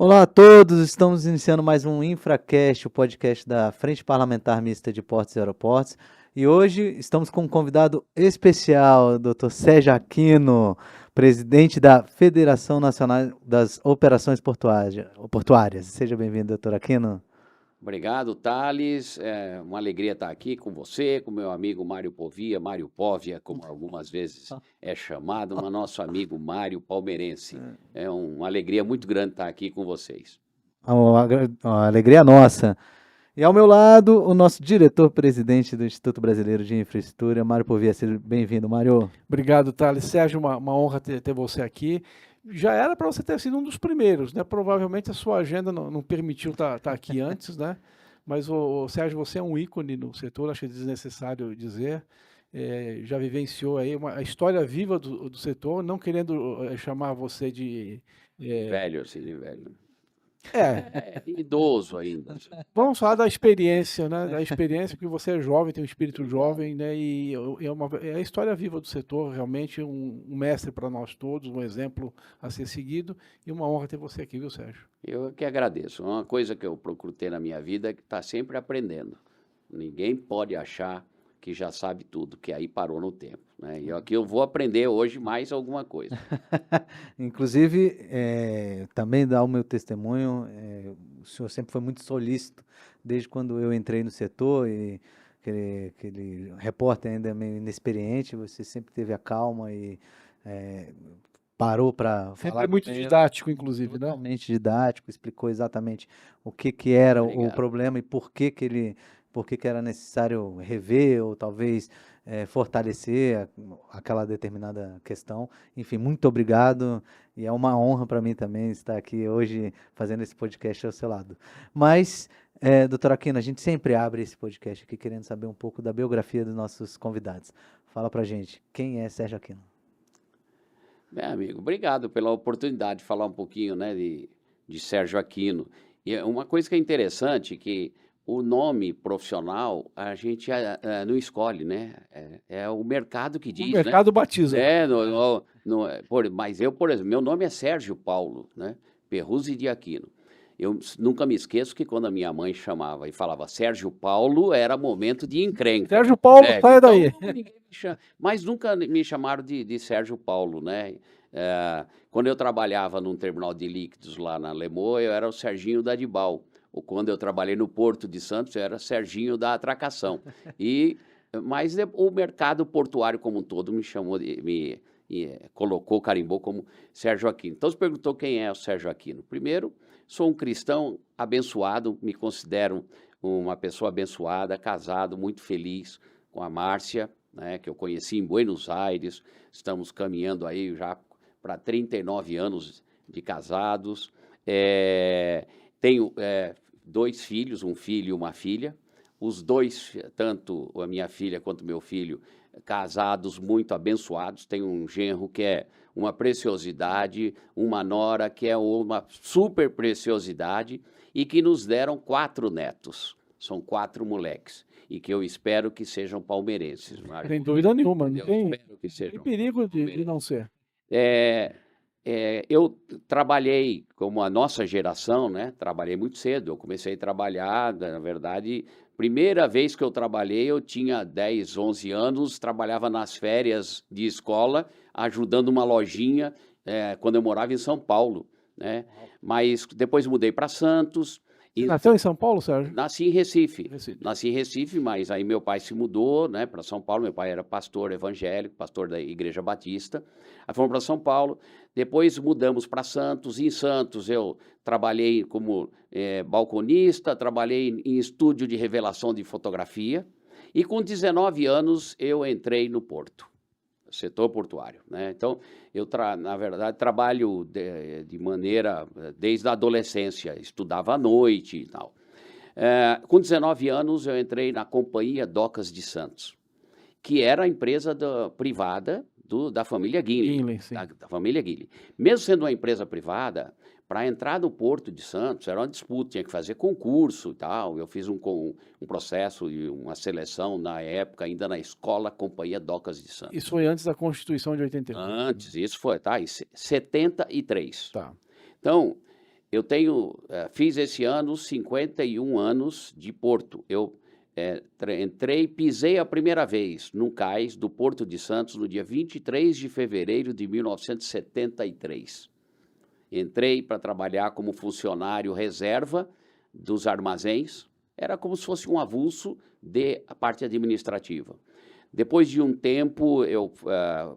Olá a todos, estamos iniciando mais um InfraCast, o podcast da Frente Parlamentar Mista de Portos e Aeroportos. E hoje estamos com um convidado especial, o Dr. Sérgio Aquino, presidente da Federação Nacional das Operações Portuárias. Seja bem-vindo, doutor Aquino. Obrigado, Thales. É uma alegria estar aqui com você, com meu amigo Mário Póvia, como algumas vezes é chamado, mas nosso amigo Mário Palmeirense. É uma alegria muito grande estar aqui com vocês. Uma alegria nossa. E ao meu lado, o nosso diretor-presidente do Instituto Brasileiro de Infraestrutura, Mário Povia. Seja bem-vindo, Mário. Obrigado, Thales. Sérgio, uma honra ter você aqui. Já era para você ter sido um dos primeiros, né? Provavelmente a sua agenda não permitiu estar aqui antes, né? Mas, Sérgio, você é um ícone no setor, acho desnecessário dizer. Já vivenciou aí a história viva do setor, não querendo chamar você de... Velho, assim, de velho. Idoso ainda. Vamos falar da experiência, né? Da experiência, porque você é jovem, tem um espírito jovem, né? E é a história viva do setor, realmente um mestre para nós todos, um exemplo a ser seguido, e uma honra ter você aqui, viu, Sérgio? Eu que agradeço. Uma coisa que eu procuro ter na minha vida é que está sempre aprendendo. Ninguém pode achar que já sabe tudo, que aí parou no tempo, né? E aqui eu vou aprender hoje mais alguma coisa. Inclusive, também dar o meu testemunho, o senhor sempre foi muito solícito, desde quando eu entrei no setor, e aquele repórter ainda meio inexperiente, você sempre teve a calma e parou para falar. Sempre muito didático, inclusive, né? Totalmente didático, explicou exatamente o que era o problema e por que era necessário rever ou talvez fortalecer aquela determinada questão. Enfim, muito obrigado, e é uma honra para mim também estar aqui hoje fazendo esse podcast ao seu lado. Mas, doutor Aquino, a gente sempre abre esse podcast aqui querendo saber um pouco da biografia dos nossos convidados. Fala pra gente, quem é Sérgio Aquino? Meu amigo, obrigado pela oportunidade de falar um pouquinho, né, de Sérgio Aquino. E uma coisa que é interessante, que o nome profissional a gente não escolhe, né? É o mercado que diz, né? O mercado batiza. Mas eu, por exemplo, meu nome é Sérgio Paulo, né? Perruzzi de Aquino. Eu nunca me esqueço que quando a minha mãe chamava e falava Sérgio Paulo, era momento de encrenca. Sérgio Paulo, sai daí. Mas nunca me chamaram de Sérgio Paulo, né? Quando eu trabalhava num terminal de líquidos lá na Lemoa, eu era o Serginho da Dibal. Ou quando eu trabalhei no Porto de Santos, eu era Serginho da Atracação. Mas o mercado portuário como um todo me chamou, colocou, carimbou como Sérgio Aquino. Então, você perguntou quem é o Sérgio Aquino. Primeiro, sou um cristão abençoado, me considero uma pessoa abençoada, casado, muito feliz com a Márcia, né, que eu conheci em Buenos Aires. Estamos caminhando aí já para 39 anos de casados. Tenho 2 filhos, um filho e uma filha. Os dois, tanto a minha filha quanto meu filho, casados, muito abençoados. Tenho um genro que é uma preciosidade, uma nora que é uma super preciosidade, e que nos deram 4 netos. São 4 moleques, e que eu espero que sejam palmeirenses. Mário. Sem dúvida nenhuma, não tem perigo de não ser. Eu trabalhei, como a nossa geração, né? Trabalhei muito cedo. Eu comecei a trabalhar, na verdade, primeira vez que eu trabalhei, eu tinha 10, 11 anos, trabalhava nas férias de escola, ajudando uma lojinha, quando eu morava em São Paulo, né? Mas depois mudei para Santos. Você nasceu em São Paulo, Sérgio? Nasci em Recife. Nasci em Recife, mas aí meu pai se mudou, né, para São Paulo. Meu pai era pastor evangélico, pastor da Igreja Batista. Aí fomos para São Paulo. Depois mudamos para Santos. Em Santos eu trabalhei como balconista, trabalhei em estúdio de revelação de fotografia. E com 19 anos eu entrei no Porto, setor portuário, né? Então, eu, na verdade, trabalho de maneira, desde a adolescência, estudava à noite e tal. Com 19 anos, eu entrei na Companhia Docas de Santos, que era a empresa privada da família Guinle. Da família Guinle. Mesmo sendo uma empresa privada, para entrar no Porto de Santos era uma disputa, tinha que fazer concurso e tal. Eu fiz um processo e uma seleção na época, ainda na escola Companhia Docas de Santos. Isso foi antes da Constituição de 88? Antes, isso foi, em 73. Tá. Então, eu tenho, fiz esse ano 51 anos de Porto. Eu pisei a primeira vez no cais do Porto de Santos no dia 23 de fevereiro de 1973. Entrei para trabalhar como funcionário reserva dos armazéns, era como se fosse um avulso da parte administrativa. Depois de um tempo, eu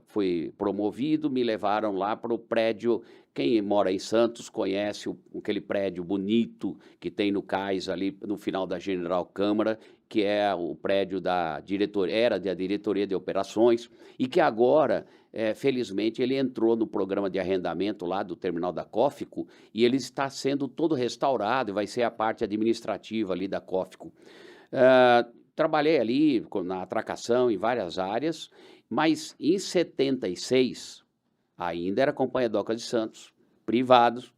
fui promovido, me levaram lá para o prédio. Quem mora em Santos conhece aquele prédio bonito que tem no cais, ali no final da General Câmara, que é o prédio da diretoria, era da diretoria de operações, e que agora, felizmente, ele entrou no programa de arrendamento lá do terminal da Cófico, e ele está sendo todo restaurado, e vai ser a parte administrativa ali da Cófico. Trabalhei ali na atracação em várias áreas, mas em 76, ainda era Companhia Docas de Santos, privados,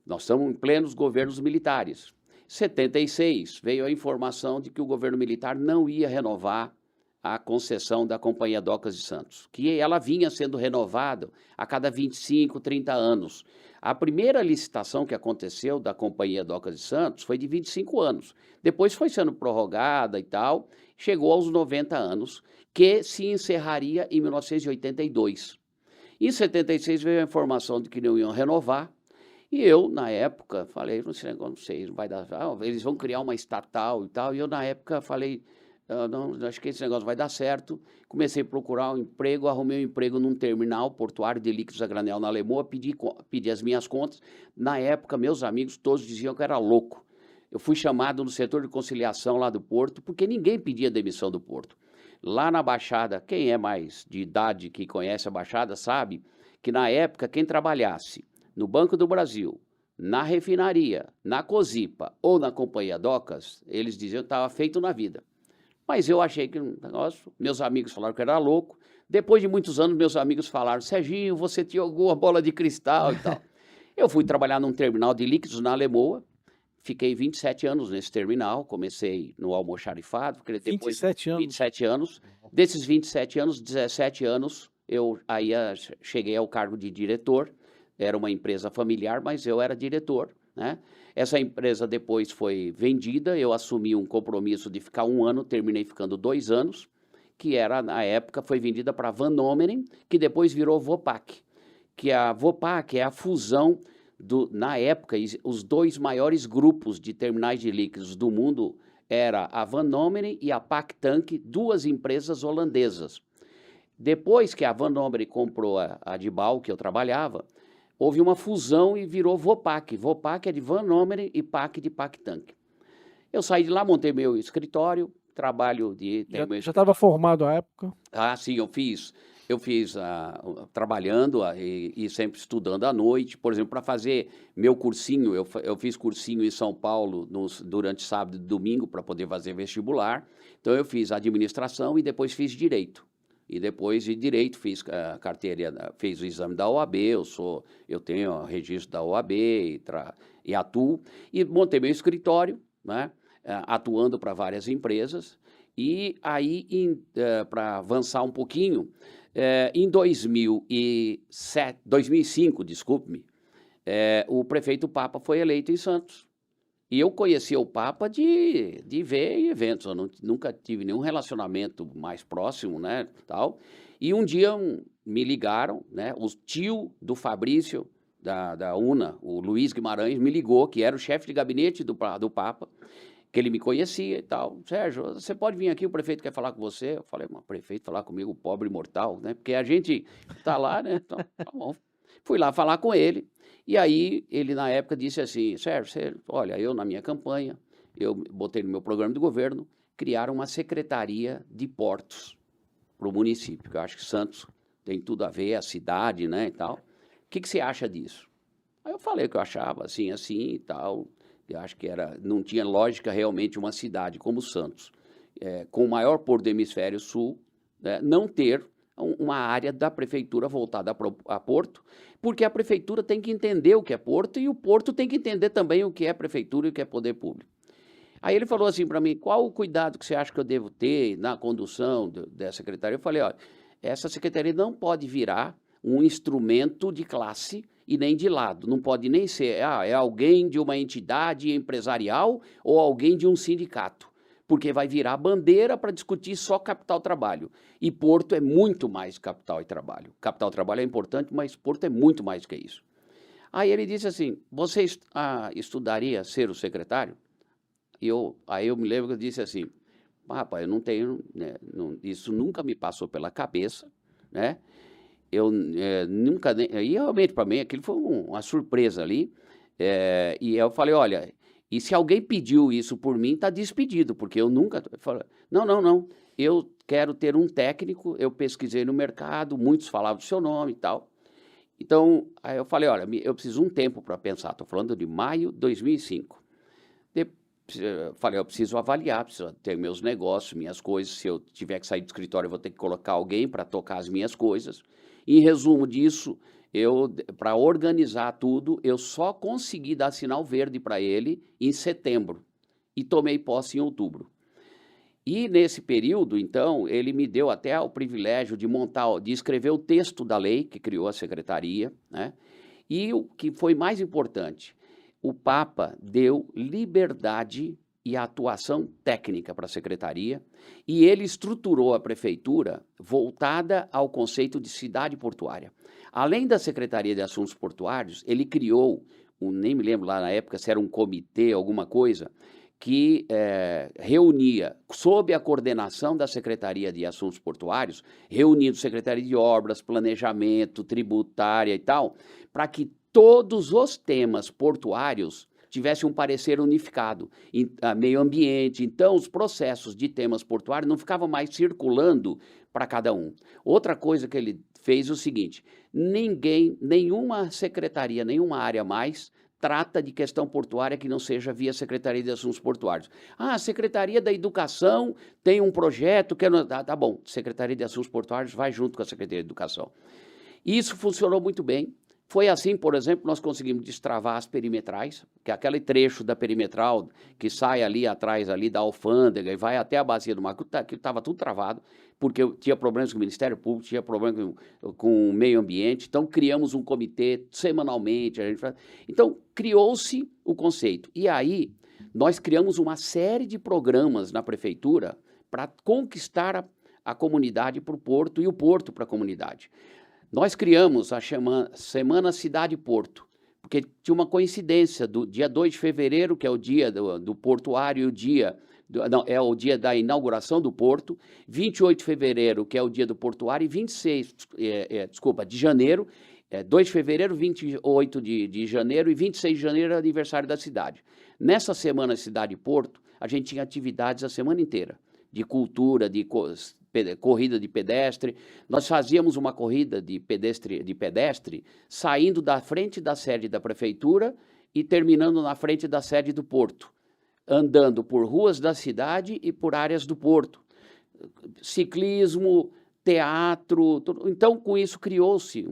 nós estamos em plenos governos militares. Em 76, veio a informação de que o governo militar não ia renovar a concessão da Companhia Docas de Santos, que ela vinha sendo renovada a cada 25, 30 anos. A primeira licitação que aconteceu da Companhia Docas de Santos foi de 25 anos. Depois foi sendo prorrogada e tal, chegou aos 90 anos, que se encerraria em 1982. Em 76 veio a informação de que não iam renovar, e eu, na época, falei, não sei, não vai dar, eles vão criar uma estatal e tal, e eu, na época, falei, não, acho que esse negócio vai dar certo. Comecei a procurar um emprego, arrumei um emprego num terminal portuário de líquidos a granel na Lemoa, pedi as minhas contas. Na época, meus amigos todos diziam que eu era louco. Eu fui chamado no setor de conciliação lá do Porto, porque ninguém pedia demissão do Porto. Lá na Baixada, quem é mais de idade que conhece a Baixada sabe que na época quem trabalhasse no Banco do Brasil, na refinaria, na Cosipa ou na Companhia Docas, eles diziam que estava feito na vida. Mas eu achei que um negócio, meus amigos falaram que era louco. Depois de muitos anos, meus amigos falaram, Serginho, você tinha alguma bola de cristal e tal. Eu fui trabalhar num terminal de líquidos na Lemoa, fiquei 27 anos nesse terminal, comecei no almoxarifado. Depois, 27 anos? 27 anos. Desses 27 anos, 17 anos, eu aí cheguei ao cargo de diretor. Era uma empresa familiar, mas eu era diretor, né? Essa empresa depois foi vendida, eu assumi um compromisso de ficar 1 ano, terminei ficando 2 anos, que era, na época, foi vendida para a Van Omeren, que depois virou Vopak, que a Vopak é a fusão, na época, os 2 maiores grupos de terminais de líquidos do mundo era a Van Omeren e a Pactank, 2 empresas holandesas. Depois que a Van Omeren comprou a Dibal, que eu trabalhava, houve uma fusão e virou Vopak. Vopak é de Van Omeren e Pak de Pactank. Eu saí de lá, montei meu escritório, trabalho de... Já estava formado à época? Ah, sim, eu fiz trabalhando e sempre estudando à noite. Por exemplo, para fazer meu cursinho, eu fiz cursinho em São Paulo durante sábado e domingo para poder fazer vestibular. Então, eu fiz administração e depois fiz direito. E depois de direito fiz a carteira, fiz o exame da OAB, eu tenho o registro da OAB e atuo, e montei meu escritório, né, atuando para várias empresas, e aí, para avançar um pouquinho, em 2005, desculpe-me, o prefeito Papa foi eleito em Santos. E eu conhecia o Papa de ver em eventos, eu nunca tive nenhum relacionamento mais próximo, né, tal. E um dia me ligaram, né, o tio do Fabrício, da UNA, o Luiz Guimarães, me ligou, que era o chefe de gabinete do Papa, que ele me conhecia e tal. Sérgio, você pode vir aqui, o prefeito quer falar com você. Eu falei, mas o prefeito falar comigo, o pobre mortal, né, porque a gente tá lá, né, então, tá bom. Fui lá falar com ele. E aí, ele na época disse assim, Sérgio, olha, eu na minha campanha, eu botei no meu programa de governo, criar uma secretaria de portos para o município, que eu acho que Santos tem tudo a ver, a cidade, né, e tal. O que você acha disso? Aí eu falei que eu achava assim e tal, eu acho que não tinha lógica realmente uma cidade como Santos, com o maior porto do hemisfério sul, né, não ter uma área da prefeitura voltada a porto, porque a prefeitura tem que entender o que é porto e o porto tem que entender também o que é prefeitura e o que é poder público. Aí ele falou assim para mim, qual o cuidado que você acha que eu devo ter na condução dessa secretaria? Eu falei, olha, essa secretaria não pode virar um instrumento de classe e nem de lado. Não pode nem ser, é alguém de uma entidade empresarial ou alguém de um sindicato, porque vai virar bandeira para discutir só capital-trabalho. E Porto é muito mais capital e trabalho. Capital-trabalho é importante, mas Porto é muito mais que isso. Aí ele disse assim, você estudaria ser o secretário? Aí eu me lembro que eu disse assim, rapaz, eu não tenho, né, isso nunca me passou pela cabeça, né? Eu nunca, e realmente para mim aquilo foi uma surpresa ali, e eu falei, olha, e se alguém pediu isso por mim, está despedido, porque eu nunca, não, eu quero ter um técnico, eu pesquisei no mercado, muitos falavam do seu nome e tal, então, aí eu falei, olha, eu preciso de um tempo para pensar, estou falando de maio de 2005, falei, eu preciso avaliar, preciso ter meus negócios, minhas coisas, se eu tiver que sair do escritório, eu vou ter que colocar alguém para tocar as minhas coisas. Em resumo disso, para organizar tudo, eu só consegui dar sinal verde para ele em setembro e tomei posse em outubro. E nesse período, então, ele me deu até o privilégio de de escrever o texto da lei que criou a secretaria, né? E o que foi mais importante, o Papa deu liberdade e atuação técnica para a secretaria e ele estruturou a prefeitura voltada ao conceito de cidade portuária. Além da Secretaria de Assuntos Portuários, ele criou, nem me lembro lá na época se era um comitê, alguma coisa, que reunia, sob a coordenação da Secretaria de Assuntos Portuários, reunindo Secretaria de Obras, Planejamento, Tributária e tal, para que todos os temas portuários tivessem um parecer unificado, meio ambiente. Então, os processos de temas portuários não ficavam mais circulando para cada um. Outra coisa que ele fez é o seguinte, nenhuma secretaria, nenhuma área mais trata de questão portuária que não seja via Secretaria de Assuntos Portuários. A Secretaria da Educação tem um projeto que... Tá bom, Secretaria de Assuntos Portuários vai junto com a Secretaria de Educação. Isso funcionou muito bem. Foi assim, por exemplo, nós conseguimos destravar as perimetrais, que é aquele trecho da perimetral que sai ali atrás ali da alfândega e vai até a bacia do mar, que estava tudo travado, porque tinha problemas com o Ministério Público, tinha problemas com o meio ambiente, então criamos um comitê semanalmente. Então, criou-se o conceito. E aí, nós criamos uma série de programas na prefeitura para conquistar a comunidade para o Porto e o Porto para a comunidade. Nós criamos a Semana Cidade Porto, porque tinha uma coincidência do dia 2 de fevereiro, que é o dia do portuário, é o dia da inauguração do porto, 28 de fevereiro, que é o dia do portuário, e 26, de janeiro, 2 de fevereiro, 28 de janeiro e 26 de janeiro é o aniversário da cidade. Nessa Semana Cidade Porto, a gente tinha atividades a semana inteira, de cultura, de corrida de pedestre. Nós fazíamos uma corrida de pedestre saindo da frente da sede da prefeitura e terminando na frente da sede do porto, andando por ruas da cidade e por áreas do porto. Ciclismo, teatro, tudo. Então, com isso, criou-se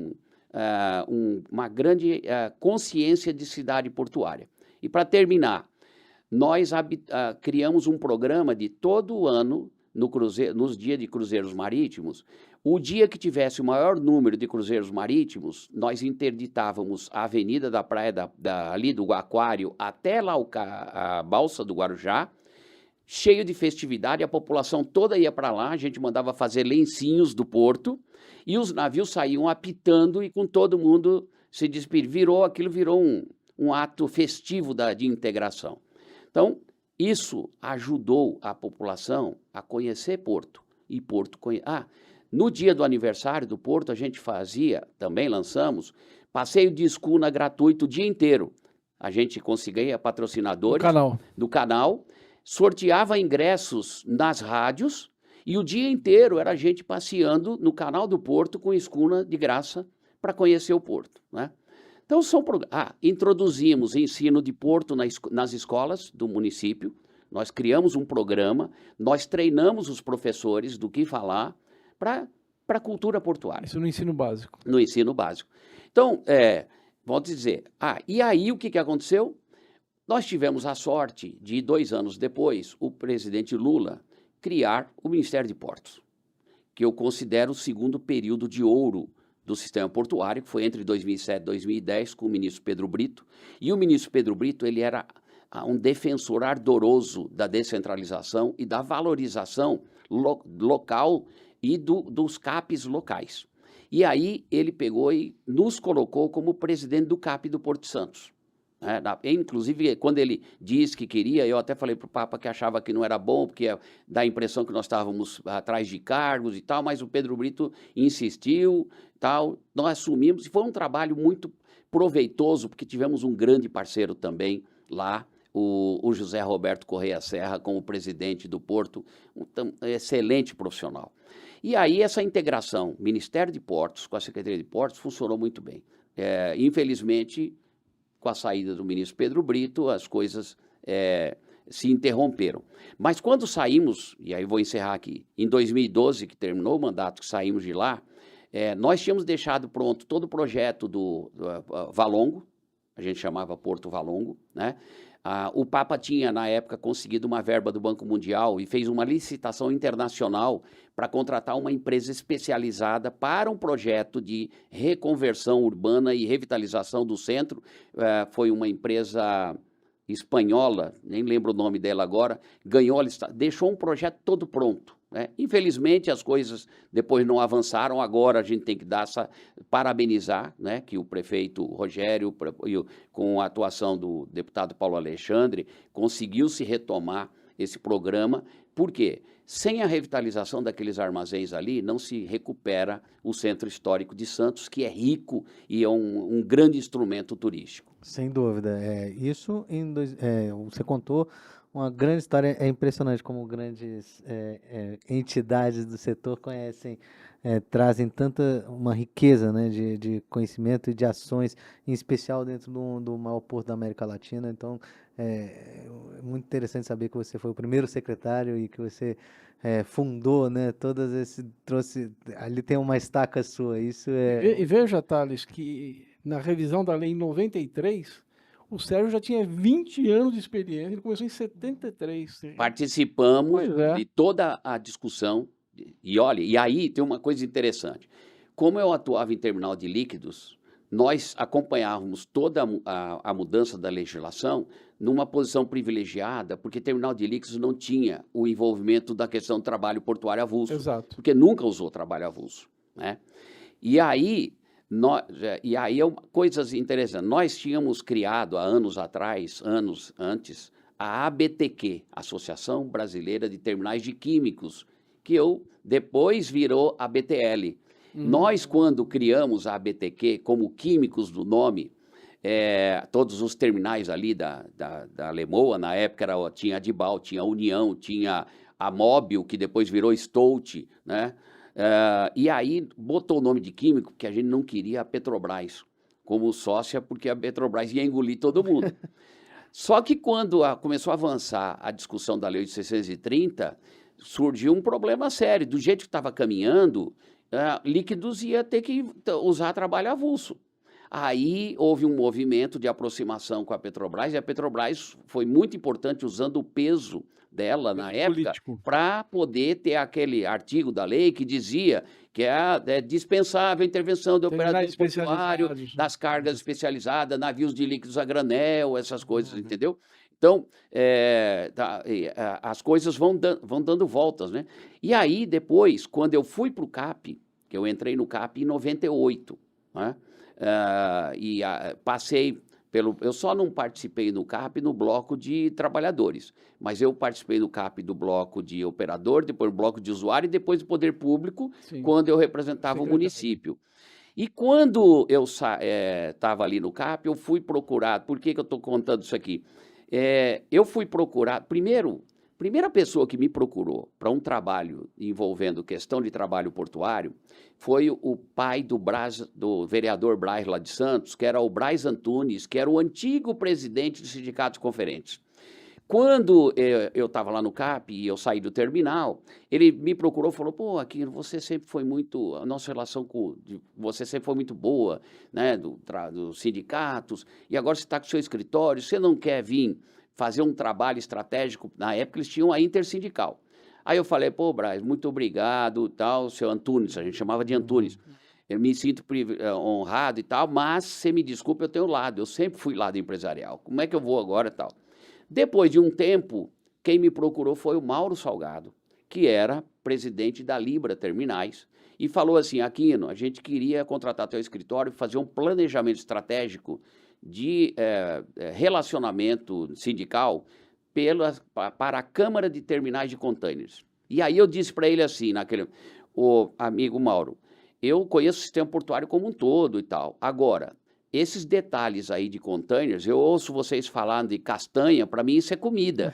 uma grande consciência de cidade portuária. E, para terminar, nós criamos um programa de todo ano, nos dias de cruzeiros marítimos, o dia que tivesse o maior número de cruzeiros marítimos, nós interditávamos a avenida da praia ali do Aquário até lá a balsa do Guarujá, cheio de festividade, a população toda ia para lá, a gente mandava fazer lencinhos do porto, e os navios saíam apitando e com todo mundo se despedindo. Aquilo virou um ato festivo de integração. Então, isso ajudou a população a conhecer Porto. E Porto no dia do aniversário do Porto, a gente também lançamos, passeio de escuna gratuito o dia inteiro. A gente conseguia patrocinadores do canal, sorteava ingressos nas rádios, e o dia inteiro era a gente passeando no canal do Porto com escuna de graça para conhecer o Porto, né? Então, introduzimos ensino de Porto nas escolas do município, nós criamos um programa, nós treinamos os professores do que falar para a cultura portuária. Isso no ensino básico. No ensino básico. Então, vamos dizer, e aí o que aconteceu? Nós tivemos a sorte de, 2 anos depois, o presidente Lula criar o Ministério de Portos, que eu considero o segundo período de ouro do sistema portuário, que foi entre 2007 e 2010, com o ministro Pedro Brito. E o ministro Pedro Brito, ele era um defensor ardoroso da descentralização e da valorização local e dos CAPs locais. E aí ele pegou e nos colocou como presidente do CAP do Porto Santos. Inclusive, quando ele disse que queria, eu até falei para o Papa que achava que não era bom, porque dá a impressão que nós estávamos atrás de cargos e tal, mas o Pedro Brito insistiu, tal, nós assumimos, e foi um trabalho muito proveitoso, porque tivemos um grande parceiro também lá, o José Roberto Correia Serra, como presidente do Porto, um excelente profissional. E aí essa integração, Ministério de Portos com a Secretaria de Portos, funcionou muito bem. Infelizmente, com a saída do ministro Pedro Brito, as coisas se interromperam. Mas quando saímos, e aí vou encerrar aqui, em 2012, que terminou o mandato, que saímos de lá, nós tínhamos deixado pronto todo o projeto do Valongo, a gente chamava Porto Valongo, né? O Papa tinha, na época, conseguido uma verba do Banco Mundial e fez uma licitação internacional para contratar uma empresa especializada para um projeto de reconversão urbana e revitalização do centro. Foi uma empresa espanhola, nem lembro o nome dela agora, ganhou a licitação, deixou um projeto todo pronto. Infelizmente, as coisas depois não avançaram. Agora a gente tem que parabenizar, né, que o prefeito Rogério, com a atuação do deputado Paulo Alexandre, conseguiu se retomar esse programa. Por quê? Sem a revitalização daqueles armazéns ali, não se recupera o Centro Histórico de Santos, que é rico e é um grande instrumento turístico. Sem dúvida. Você contou uma grande história. É impressionante como grandes entidades do setor conhecem, trazem uma riqueza, né, de conhecimento e de ações, em especial dentro do maior porto da América Latina. Então, é muito interessante saber que você foi o primeiro secretário e que você fundou, né, trouxe, ali tem uma estaca sua, isso é... E veja, Thales, que na revisão da lei em 93, o Sérgio já tinha 20 anos de experiência, ele começou em 73. Participamos de toda a discussão, e olha, e aí tem uma coisa interessante. Como eu atuava em terminal de líquidos, nós acompanhávamos toda a mudança da legislação numa posição privilegiada, porque terminal de líquidos não tinha o envolvimento da questão do trabalho portuário avulso. Exato. Porque nunca usou trabalho avulso, né? E aí, coisas interessantes. Nós tínhamos criado há anos antes, a ABTQ, Associação Brasileira de Terminais de Químicos, que depois virou a BTL. Nós, quando criamos a ABTQ, como químicos do nome, todos os terminais ali da Lemoa, na época tinha a Dibal, tinha a União, tinha a Móbil, que depois virou Stolt, né? E aí botou o nome de químico, porque a gente não queria a Petrobras como sócia, porque a Petrobras ia engolir todo mundo. Só que quando começou a avançar a discussão da Lei de 630, surgiu um problema sério. Do jeito que estava caminhando, líquidos ia ter que usar trabalho avulso. Aí houve um movimento de aproximação com a Petrobras, e a Petrobras foi muito importante usando o peso dela na época para poder ter aquele artigo da lei que dizia que é dispensável a intervenção do operador portuário, das cargas especializadas, navios de líquidos a granel, essas coisas, entendeu? Então, as coisas vão dando voltas, né? E aí, depois, quando eu fui para o CAP, que eu entrei no CAP em 98, né? Passei eu só não participei no CAP no bloco de trabalhadores, mas eu participei no CAP do bloco de operador, depois do bloco de usuário e depois do poder público, quando eu representava o município. E quando eu estava ali no CAP, eu fui procurado. Por que eu estou contando isso aqui? Eu fui procurado, primeira pessoa que me procurou para um trabalho envolvendo questão de trabalho portuário foi o pai do vereador Braz lá de Santos, que era o Braz Antunes, que era o antigo presidente do Sindicato de Conferentes. Quando eu estava lá no CAP e eu saí do terminal, ele me procurou e falou, pô, Aquino, você sempre foi muito, a nossa relação você sempre foi muito boa, né, dos sindicatos, e agora você está com o seu escritório, você não quer vir fazer um trabalho estratégico? Na época eles tinham a Intersindical. Aí eu falei, pô, Braz, muito obrigado, tal, seu Antunes, a gente chamava de Antunes. eu me sinto honrado e tal, mas, você me desculpe, eu tenho lado, eu sempre fui lado empresarial. Como é que eu vou agora e tal? Depois de um tempo, quem me procurou foi o Mauro Salgado, que era presidente da Libra Terminais, e falou assim: Aquino, a gente queria contratar teu escritório e fazer um planejamento estratégico de relacionamento sindical para a Câmara de Terminais de Containers. E aí eu disse para ele assim, o amigo Mauro, eu conheço o sistema portuário como um todo e tal. Agora, esses detalhes aí de containers, eu ouço vocês falando de castanha, para mim isso é comida.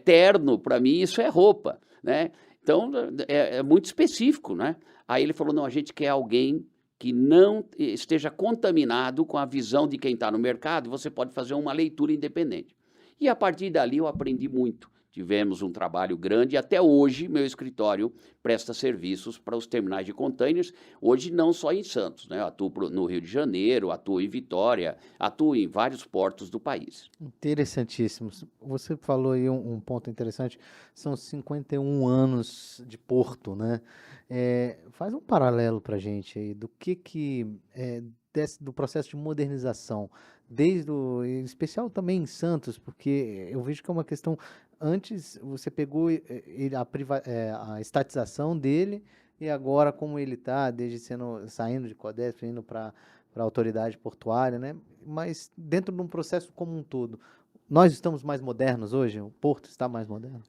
Terno, para mim isso é roupa, né? Então, é muito específico, né? Aí ele falou, não, a gente quer alguém que não esteja contaminado com a visão de quem está no mercado, você pode fazer uma leitura independente. E a partir dali eu aprendi muito. Tivemos um trabalho grande e até hoje meu escritório presta serviços para os terminais de containers, hoje não só em Santos, né? Eu atuo no Rio de Janeiro, atuo em Vitória, atuo em vários portos do país. Interessantíssimo. Você falou aí um ponto interessante, são 51 anos de porto, né? Faz um paralelo para a gente aí do do processo de modernização, em especial também em Santos, porque eu vejo que é uma questão. Antes você pegou a estatização dele e agora como ele está, saindo de Codesp, indo para a autoridade portuária, né? Mas dentro de um processo como um todo, nós estamos mais modernos hoje? O porto está mais moderno?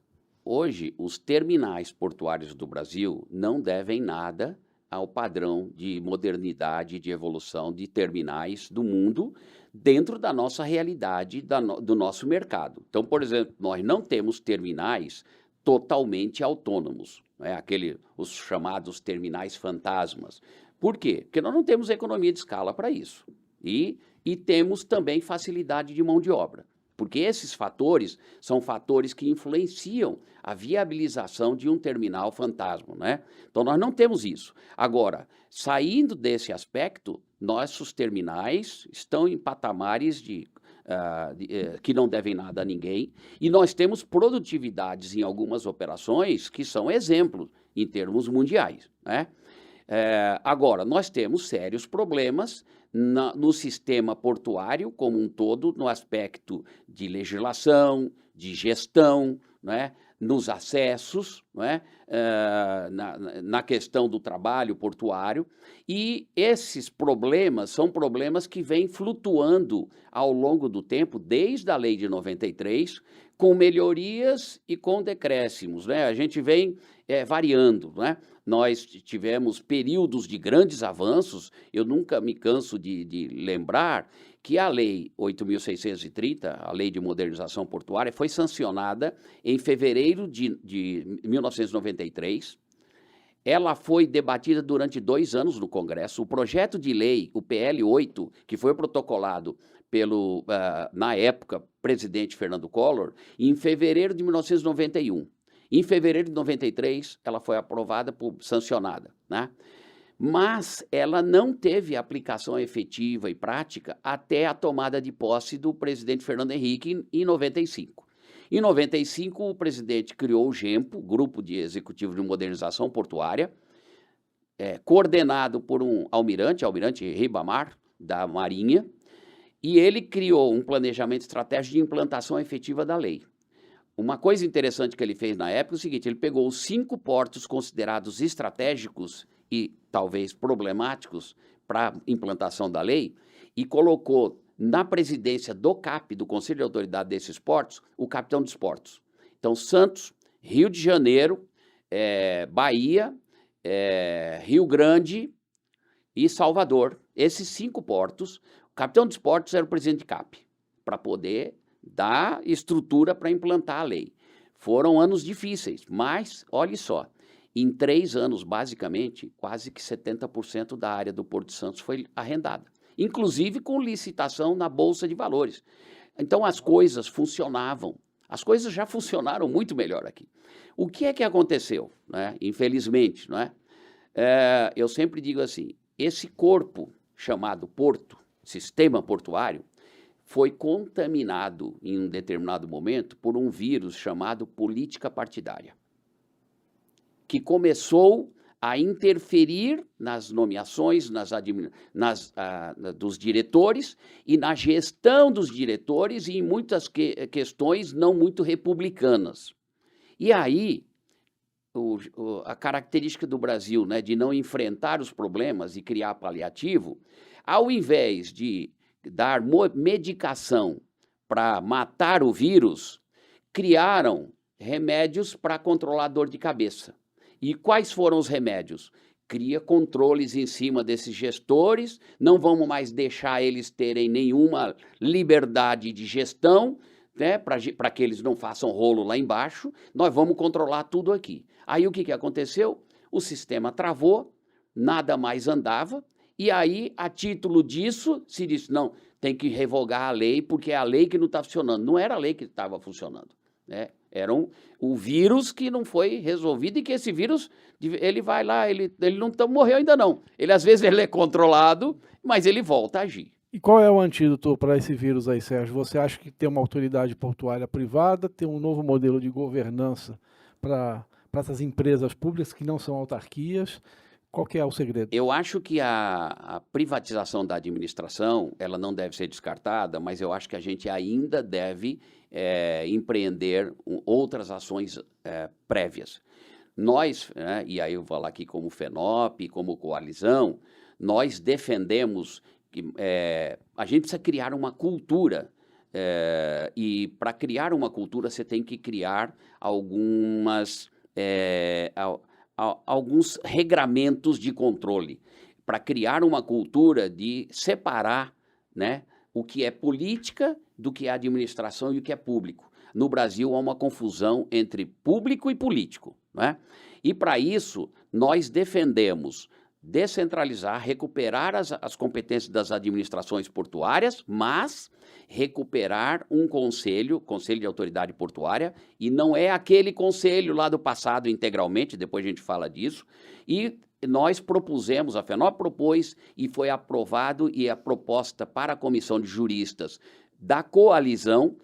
Hoje, os terminais portuários do Brasil não devem nada ao padrão de modernidade e de evolução de terminais do mundo dentro da nossa realidade, do nosso mercado. Então, por exemplo, nós não temos terminais totalmente autônomos, né? Os chamados terminais fantasmas. Por quê? Porque nós não temos economia de escala para isso. E temos também facilidade de mão de obra. Porque esses fatores são fatores que influenciam a viabilização de um terminal fantasma, né? Então, nós não temos isso. Agora, saindo desse aspecto, nossos terminais estão em patamares que não devem nada a ninguém, e nós temos produtividades em algumas operações que são exemplos em termos mundiais, né? Agora, nós temos sérios problemas no sistema portuário como um todo, no aspecto de legislação, de gestão, né, nos acessos, né, na questão do trabalho portuário, e esses problemas são problemas que vêm flutuando ao longo do tempo, desde a lei de 93, com melhorias e com decréscimos, né? A gente vem variando, né? Nós tivemos períodos de grandes avanços, eu nunca me canso de lembrar que a Lei 8.630, a Lei de Modernização Portuária, foi sancionada em fevereiro de 1993, ela foi debatida durante 2 anos no Congresso, o projeto de lei, o PL 8, que foi protocolado pelo, na época, presidente Fernando Collor, em fevereiro de 1991. Em fevereiro de 93, ela foi aprovada, sancionada, né? Mas ela não teve aplicação efetiva e prática até a tomada de posse do presidente Fernando Henrique em 95. Em 95, o presidente criou o GEMPO, Grupo de Executivo de Modernização Portuária, coordenado por um almirante Ribamar, da Marinha, e ele criou um planejamento estratégico de implantação efetiva da lei. Uma coisa interessante que ele fez na época é o seguinte: ele pegou os 5 portos considerados estratégicos e talvez problemáticos para a implantação da lei e colocou na presidência do CAP, do Conselho de Autoridade desses portos, o capitão dos portos. Então, Santos, Rio de Janeiro, Bahia, Rio Grande e Salvador. Esses 5 portos, o capitão dos portos era o presidente de CAP, para poder dar estrutura para implantar a lei. Foram anos difíceis, mas, olhe só, em 3 anos, basicamente, quase que 70% da área do Porto de Santos foi arrendada, inclusive com licitação na Bolsa de Valores. Então, as coisas funcionavam. As coisas já funcionaram muito melhor aqui. O que é que aconteceu, né? Infelizmente, não é? Eu sempre digo assim, esse corpo chamado porto, sistema portuário, foi contaminado em um determinado momento por um vírus chamado política partidária, que começou a interferir nas nomeações dos diretores e na gestão dos diretores e em muitas questões não muito republicanas. E aí, a característica do Brasil, né, de não enfrentar os problemas e criar paliativo, ao invés de dar medicação para matar o vírus, criaram remédios para controlar a dor de cabeça. E quais foram os remédios? Cria controles em cima desses gestores, não vamos mais deixar eles terem nenhuma liberdade de gestão, né, para que eles não façam rolo lá embaixo, nós vamos controlar tudo aqui. Aí o que aconteceu? O sistema travou, nada mais andava, e aí, a título disso, se disse, não, tem que revogar a lei, porque é a lei que não está funcionando. Não era a lei que estava funcionando, né? Era o vírus que não foi resolvido e que esse vírus, ele vai lá, ele não morreu ainda não. Ele, às vezes, ele é controlado, mas ele volta a agir. E qual é o antídoto para esse vírus aí, Sérgio? Você acha que ter uma autoridade portuária privada, ter um novo modelo de governança para essas empresas públicas que não são autarquias? Qual que é o segredo? Eu acho que a privatização da administração, ela não deve ser descartada, mas eu acho que a gente ainda deve empreender outras ações prévias. Nós, né, e aí eu vou falar aqui como FENOP, como coalizão, nós defendemos que a gente precisa criar uma cultura, e para criar uma cultura você tem que criar alguns regramentos de controle, para criar uma cultura de separar, né, o que é política do que é administração e o que é público. No Brasil há uma confusão entre público e político, né? E para isso nós defendemos descentralizar, recuperar as competências das administrações portuárias, mas recuperar um conselho de autoridade portuária, e não é aquele conselho lá do passado integralmente, depois a gente fala disso, e nós propusemos, a FENOP propôs, e foi aprovado, e a proposta para a comissão de juristas da coalizão,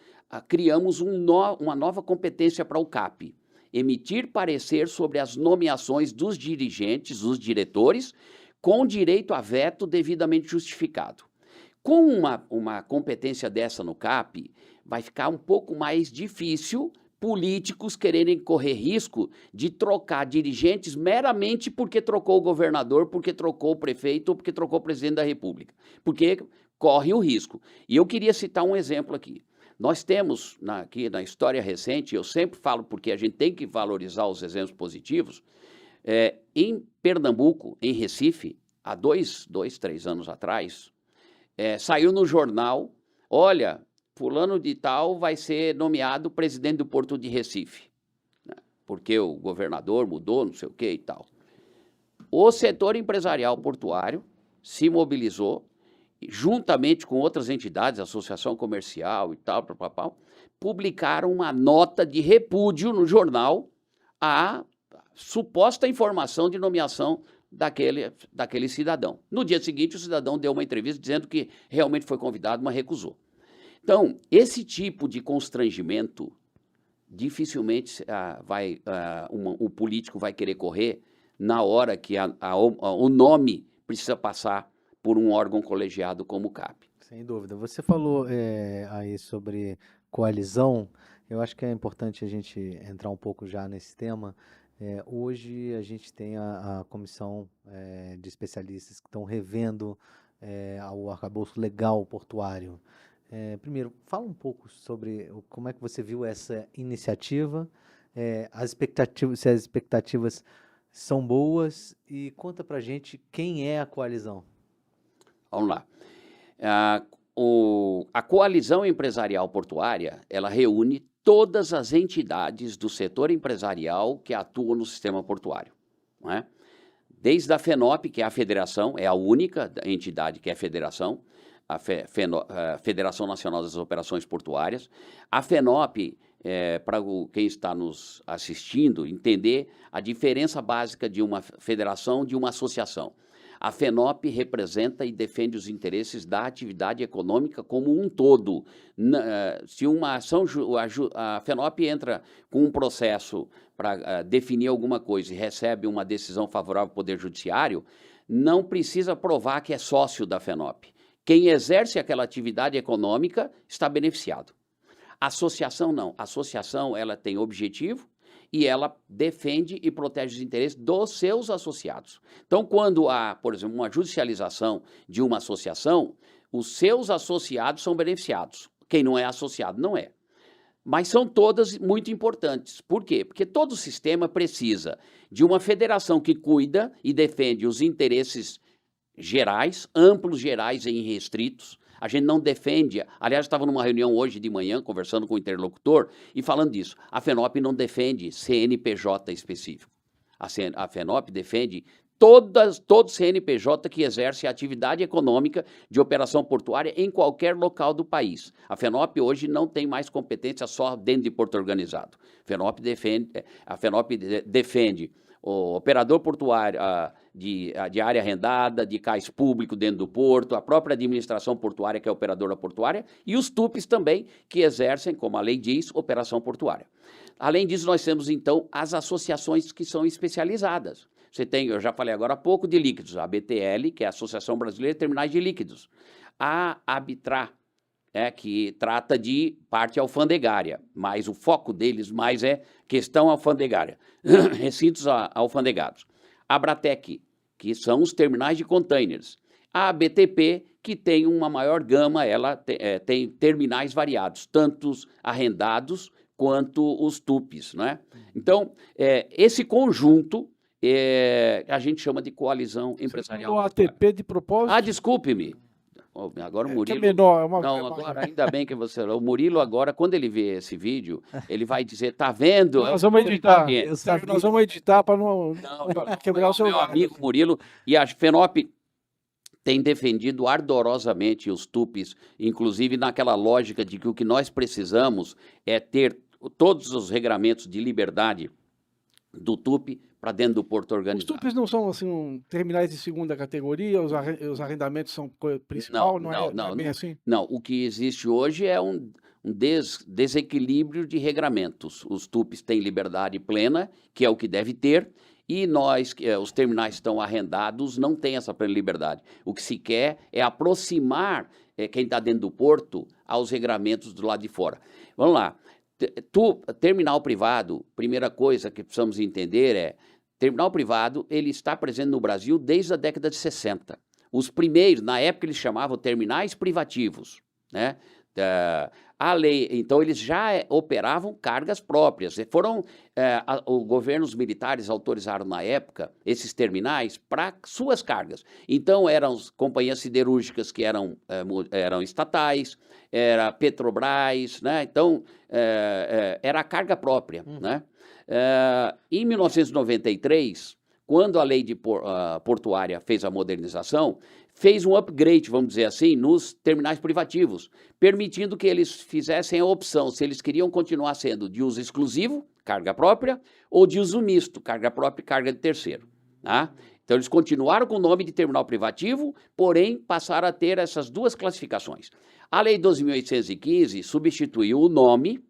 criamos uma nova competência para o CAP, emitir parecer sobre as nomeações dos dirigentes, dos diretores, com direito a veto devidamente justificado. Com uma competência dessa no CAP, vai ficar um pouco mais difícil políticos quererem correr risco de trocar dirigentes meramente porque trocou o governador, porque trocou o prefeito ou porque trocou o presidente da República, porque corre o risco. E eu queria citar um exemplo aqui. Nós temos, aqui na história recente, eu sempre falo porque a gente tem que valorizar os exemplos positivos, em Pernambuco, em Recife, há 3 anos atrás, saiu no jornal, olha, fulano de tal vai ser nomeado presidente do Porto de Recife, né, porque o governador mudou, não sei o que e tal. O setor empresarial portuário se mobilizou, juntamente com outras entidades, associação comercial e tal, publicaram uma nota de repúdio no jornal à suposta informação de nomeação daquele cidadão. No dia seguinte, o cidadão deu uma entrevista dizendo que realmente foi convidado, mas recusou. Então, esse tipo de constrangimento, dificilmente o político vai querer correr na hora que o nome precisa passar por um órgão colegiado como o CAP. Sem dúvida. Você falou aí sobre coalizão. Eu acho que é importante a gente entrar um pouco já nesse tema. Hoje a gente tem a comissão de especialistas que estão revendo o arcabouço legal portuário. Primeiro, fala um pouco sobre como é que você viu essa iniciativa, se as expectativas são boas, e conta pra gente quem é a coalizão. Vamos lá. A coalizão empresarial portuária, ela reúne todas as entidades do setor empresarial que atuam no sistema portuário, não é? Desde a FENOP, que é a federação, é a única entidade que é a federação, a Federação Nacional das Operações Portuárias. A FENOP, para quem está nos assistindo, entender a diferença básica de uma federação de uma associação. A FENOP representa e defende os interesses da atividade econômica como um todo. Se uma ação, a FENOP entra com um processo para definir alguma coisa e recebe uma decisão favorável ao Poder Judiciário, não precisa provar que é sócio da FENOP. Quem exerce aquela atividade econômica está beneficiado. A associação não. A associação ela tem objetivo e ela defende e protege os interesses dos seus associados. Então, quando há, por exemplo, uma judicialização de uma associação, os seus associados são beneficiados. Quem não é associado não é. Mas são todas muito importantes. Por quê? Porque todo sistema precisa de uma federação que cuida e defende os interesses gerais, amplos, gerais e irrestritos. A gente não defende, aliás, estava numa reunião hoje de manhã, conversando com o interlocutor, e falando disso, a FENOP não defende CNPJ específico. A FENOP defende todo CNPJ que exerce atividade econômica de operação portuária em qualquer local do país. A FENOP hoje não tem mais competência só dentro de Porto Organizado. A FENOP defende o operador portuário de área arrendada, de cais público dentro do porto, a própria administração portuária, que é a operadora portuária, e os TUPs também, que exercem, como a lei diz, operação portuária. Além disso, nós temos, então, as associações que são especializadas. Você tem, eu já falei agora há pouco, de líquidos, a ABTL, que é a Associação Brasileira de Terminais de Líquidos, a ABTRA, que trata de parte alfandegária, mas o foco deles mais é questão alfandegária, recintos alfandegados. A Abratec, que são os terminais de containers. A ABTP, que tem uma maior gama, ela tem terminais variados, tanto os arrendados quanto os TUPs, né? Então, esse conjunto a gente chama de coalizão empresarial. O ATP de propósito? Desculpe-me. Agora o Murilo... É menor, agora, ainda bem que você... O Murilo agora, quando ele vê esse vídeo, ele vai dizer, tá vendo? Nós vamos editar. Nós vamos editar para não quebrar o celular. Meu amigo Murilo, e a FENOP tem defendido ardorosamente os TUPs, inclusive naquela lógica de que o que nós precisamos é ter todos os regramentos de liberdade do TUP para dentro do porto organizado. Os TUPs não são assim terminais de segunda categoria, os arrendamentos são coisa principal, não é bem assim? Não, o que existe hoje é um desequilíbrio de regramentos. Os TUPs têm liberdade plena, que é o que deve ter, e nós, os terminais que estão arrendados, não têm essa plena liberdade. O que se quer é aproximar quem está dentro do porto aos regramentos do lado de fora. Vamos lá. Terminal privado, primeira coisa que precisamos entender é, terminal privado, ele está presente no Brasil desde a década de 60. Os primeiros, na época eles chamavam terminais privativos, né? A lei, então eles já operavam cargas próprias. Os governos militares autorizaram na época esses terminais para suas cargas. Então eram companhias siderúrgicas que eram estatais, era Petrobras, né? Então era a carga própria, né? Em 1993, quando a lei portuária fez a modernização, fez um upgrade, vamos dizer assim, nos terminais privativos, permitindo que eles fizessem a opção se eles queriam continuar sendo de uso exclusivo, carga própria, ou de uso misto, carga própria e carga de terceiro. Tá? Então, eles continuaram com o nome de terminal privativo, porém, passaram a ter essas duas classificações. A Lei 12.815 substituiu o nome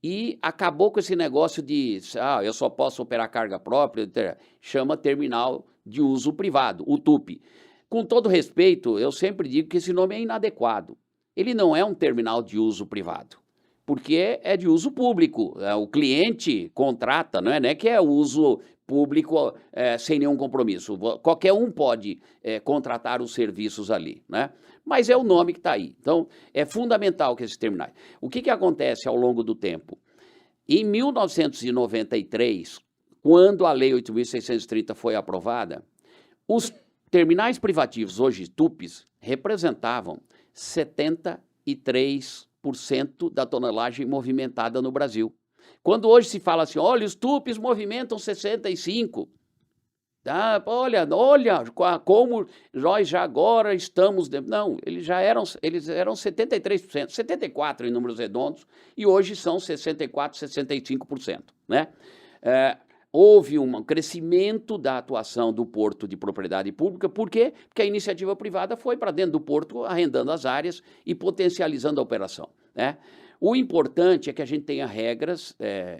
e acabou com esse negócio de, eu só posso operar carga própria, chama terminal de uso privado, o TUP. Com todo respeito, eu sempre digo que esse nome é inadequado. Ele não é um terminal de uso privado, porque é de uso público. O cliente contrata, não é que é uso público sem nenhum compromisso. Qualquer um pode contratar os serviços ali, né? Mas é o nome que está aí. Então, é fundamental que esses terminais... O que acontece ao longo do tempo? Em 1993, quando a Lei 8.630 foi aprovada, os terminais privativos, hoje TUPs, representavam 73% da tonelagem movimentada no Brasil. Quando hoje se fala assim, olha, os TUPs movimentam 65%. Olha como nós já agora estamos... Não, eles eram 73%, 74% em números redondos, e hoje são 64%, 65%. Né? houve um crescimento da atuação do porto de propriedade pública. Por quê? Porque a iniciativa privada foi para dentro do porto, arrendando as áreas e potencializando a operação, né? O importante é que a gente tenha regras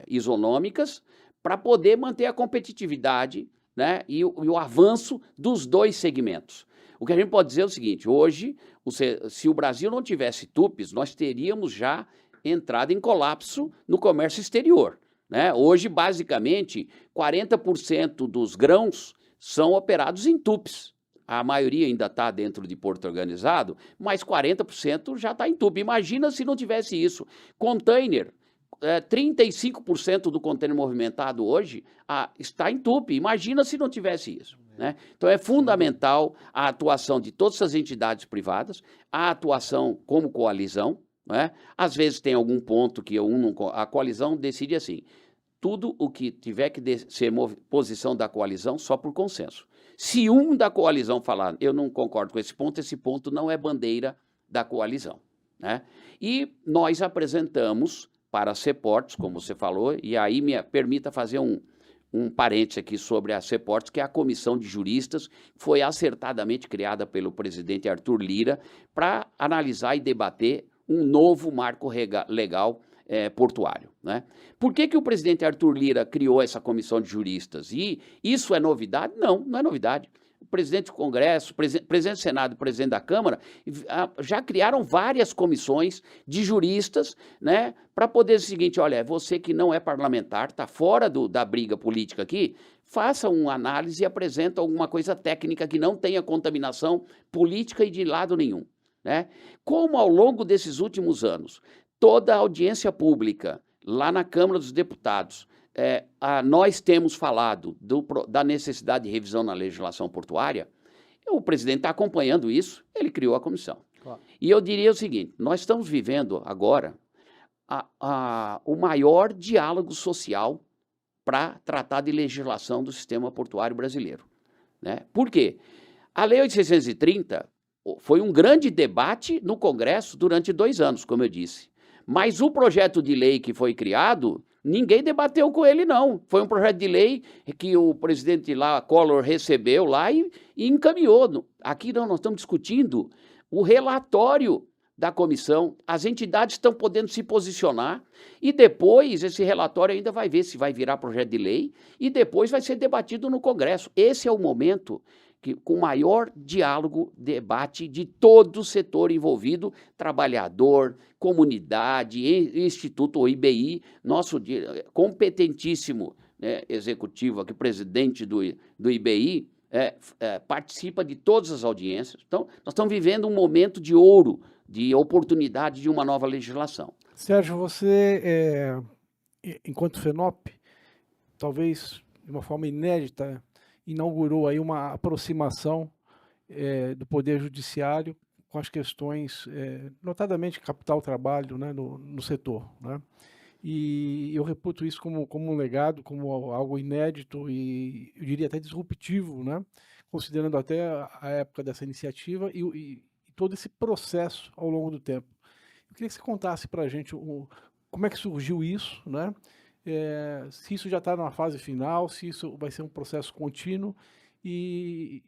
isonômicas para poder manter a competitividade, né, e o avanço dos dois segmentos. O que a gente pode dizer é o seguinte: hoje, se o Brasil não tivesse tupes, nós teríamos já entrado em colapso no comércio exterior, né? Hoje, basicamente, 40% dos grãos são operados em tupes. A maioria ainda está dentro de porto organizado, mas 40% já está em tupi. Imagina se não tivesse isso. Container, 35% do container movimentado hoje está em tupi. Imagina se não tivesse isso, né? Então é fundamental a atuação de todas as entidades privadas, a atuação como coalizão, né? Às vezes tem algum ponto que a coalizão decide assim: tudo o que tiver que ser posição da coalizão só por consenso. Se um da coalizão falar, eu não concordo com esse ponto não é bandeira da coalizão, né? E nós apresentamos para a CEPORTS, como você falou, e aí me permita fazer um parênteses aqui sobre a CEPORTS, que é a comissão de juristas, foi acertadamente criada pelo presidente Arthur Lira para analisar e debater um novo marco legal portuário, né? Por que o presidente Arthur Lira criou essa comissão de juristas? E isso é novidade? Não, não é novidade. O presidente do Congresso, presidente do Senado e presidente da Câmara já criaram várias comissões de juristas, né, para poder dizer o seguinte: olha, você que não é parlamentar, está fora da briga política aqui, faça uma análise e apresenta alguma coisa técnica que não tenha contaminação política e de lado nenhum, né? Como ao longo desses últimos anos, toda a audiência pública lá na Câmara dos Deputados, nós temos falado da necessidade de revisão na legislação portuária, o presidente está acompanhando isso, ele criou a comissão. Claro. E eu diria o seguinte: nós estamos vivendo agora o maior diálogo social para tratar de legislação do sistema portuário brasileiro, né? Por quê? A Lei 8.630 foi um grande debate no Congresso durante 2 anos, como eu disse. Mas o projeto de lei que foi criado, ninguém debateu com ele, não. Foi um projeto de lei que o presidente lá, Collor, recebeu lá e encaminhou. Aqui nós estamos discutindo o relatório da comissão, as entidades estão podendo se posicionar e depois esse relatório ainda vai ver se vai virar projeto de lei e depois vai ser debatido no Congresso. Esse é o momento com maior diálogo, debate de todo o setor envolvido, trabalhador, comunidade, Instituto, o IBI, nosso competentíssimo, né, executivo aqui, presidente do IBI, participa de todas as audiências. Então, nós estamos vivendo um momento de ouro, de oportunidade de uma nova legislação. Sérgio, você, enquanto FENOP, talvez de uma forma inédita, inaugurou aí uma aproximação do Poder Judiciário com as questões, notadamente capital-trabalho, né, no setor, né? E eu reputo isso como um legado, como algo inédito e, eu diria, até disruptivo, né? Considerando até a época dessa iniciativa e todo esse processo ao longo do tempo. Eu queria que você contasse para a gente como é que surgiu isso, né? Se isso já está na fase final, se isso vai ser um processo contínuo e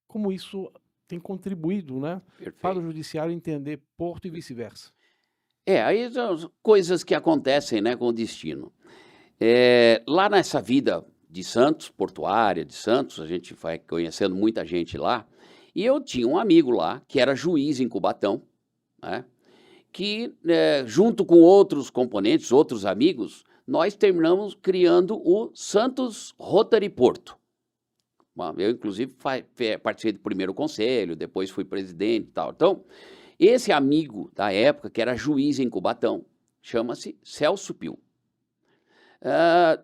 como isso tem contribuído, né, para o judiciário entender porto e vice-versa. Aí são coisas que acontecem, né, com o destino. Lá nessa vida de Santos, portuária de Santos, a gente vai conhecendo muita gente lá, e eu tinha um amigo lá, que era juiz em Cubatão, né, que junto com outros componentes, outros amigos, nós terminamos criando o Santos Rotary Porto. Eu, inclusive, participei do primeiro conselho, depois fui presidente e tal. Então, esse amigo da época, que era juiz em Cubatão, chama-se Celso Pio.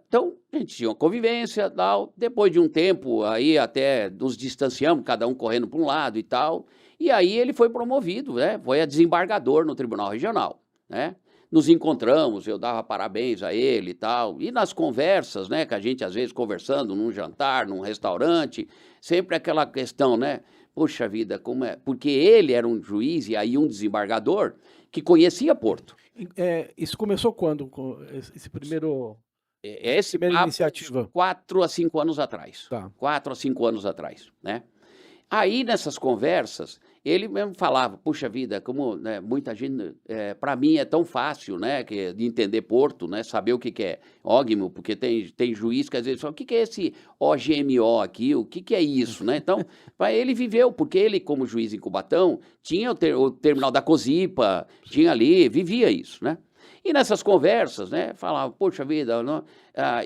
Então, a gente tinha uma convivência e tal. Depois de um tempo, aí até nos distanciamos, cada um correndo para um lado e tal. E aí ele foi promovido, né? Foi a desembargador no Tribunal Regional, né? Nos encontramos, eu dava parabéns a ele e tal, e nas conversas, né, que a gente às vezes conversando num jantar, num restaurante, sempre aquela questão, né, poxa vida, como é? Porque ele era um juiz e aí um desembargador que conhecia Porto. Isso começou quando, esse primeiro Esse Primeira papo, iniciativa. 4 a 5 anos atrás. Tá. 4 a 5 anos atrás, né? Aí, nessas conversas, ele mesmo falava, puxa vida, como, né, muita gente, para mim é tão fácil, né, de entender Porto, né, saber o que é ógimo, porque tem juiz que às vezes fala, o que é esse OGMO aqui, o que é isso, né? Então, ele viveu, porque ele, como juiz em Cubatão, tinha o terminal da Cosipa, tinha ali, vivia isso, né? E nessas conversas, né, falava, poxa vida, não,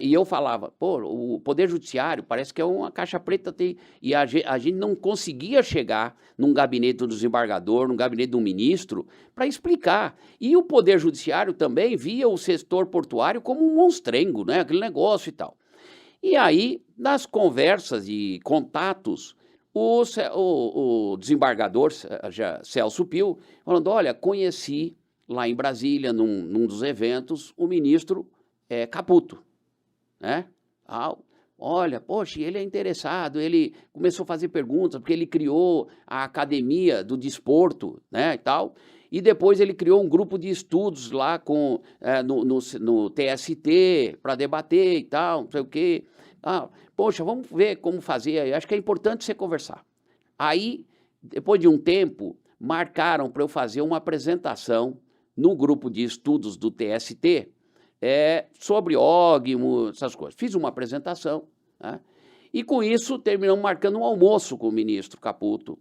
e eu falava, pô, o Poder Judiciário parece que é uma caixa preta, e a gente não conseguia chegar num gabinete do desembargador, num gabinete do ministro, para explicar. E o Poder Judiciário também via o setor portuário como um monstrengo, né, aquele negócio e tal. E aí, nas conversas e contatos, o desembargador, Celso Pio, falando, olha, conheci lá em Brasília, num dos eventos, o ministro Caputo, né? Olha, poxa, ele é interessado, ele começou a fazer perguntas, porque ele criou a Academia do Desporto, né, e tal, e depois ele criou um grupo de estudos lá no TST, para debater e tal, não sei o quê. Poxa, vamos ver como fazer, acho que é importante você conversar. Aí, depois de um tempo, marcaram para eu fazer uma apresentação no grupo de estudos do TST, sobre ógimo, essas coisas. Fiz uma apresentação, né? E com isso terminamos marcando um almoço com o ministro Caputo.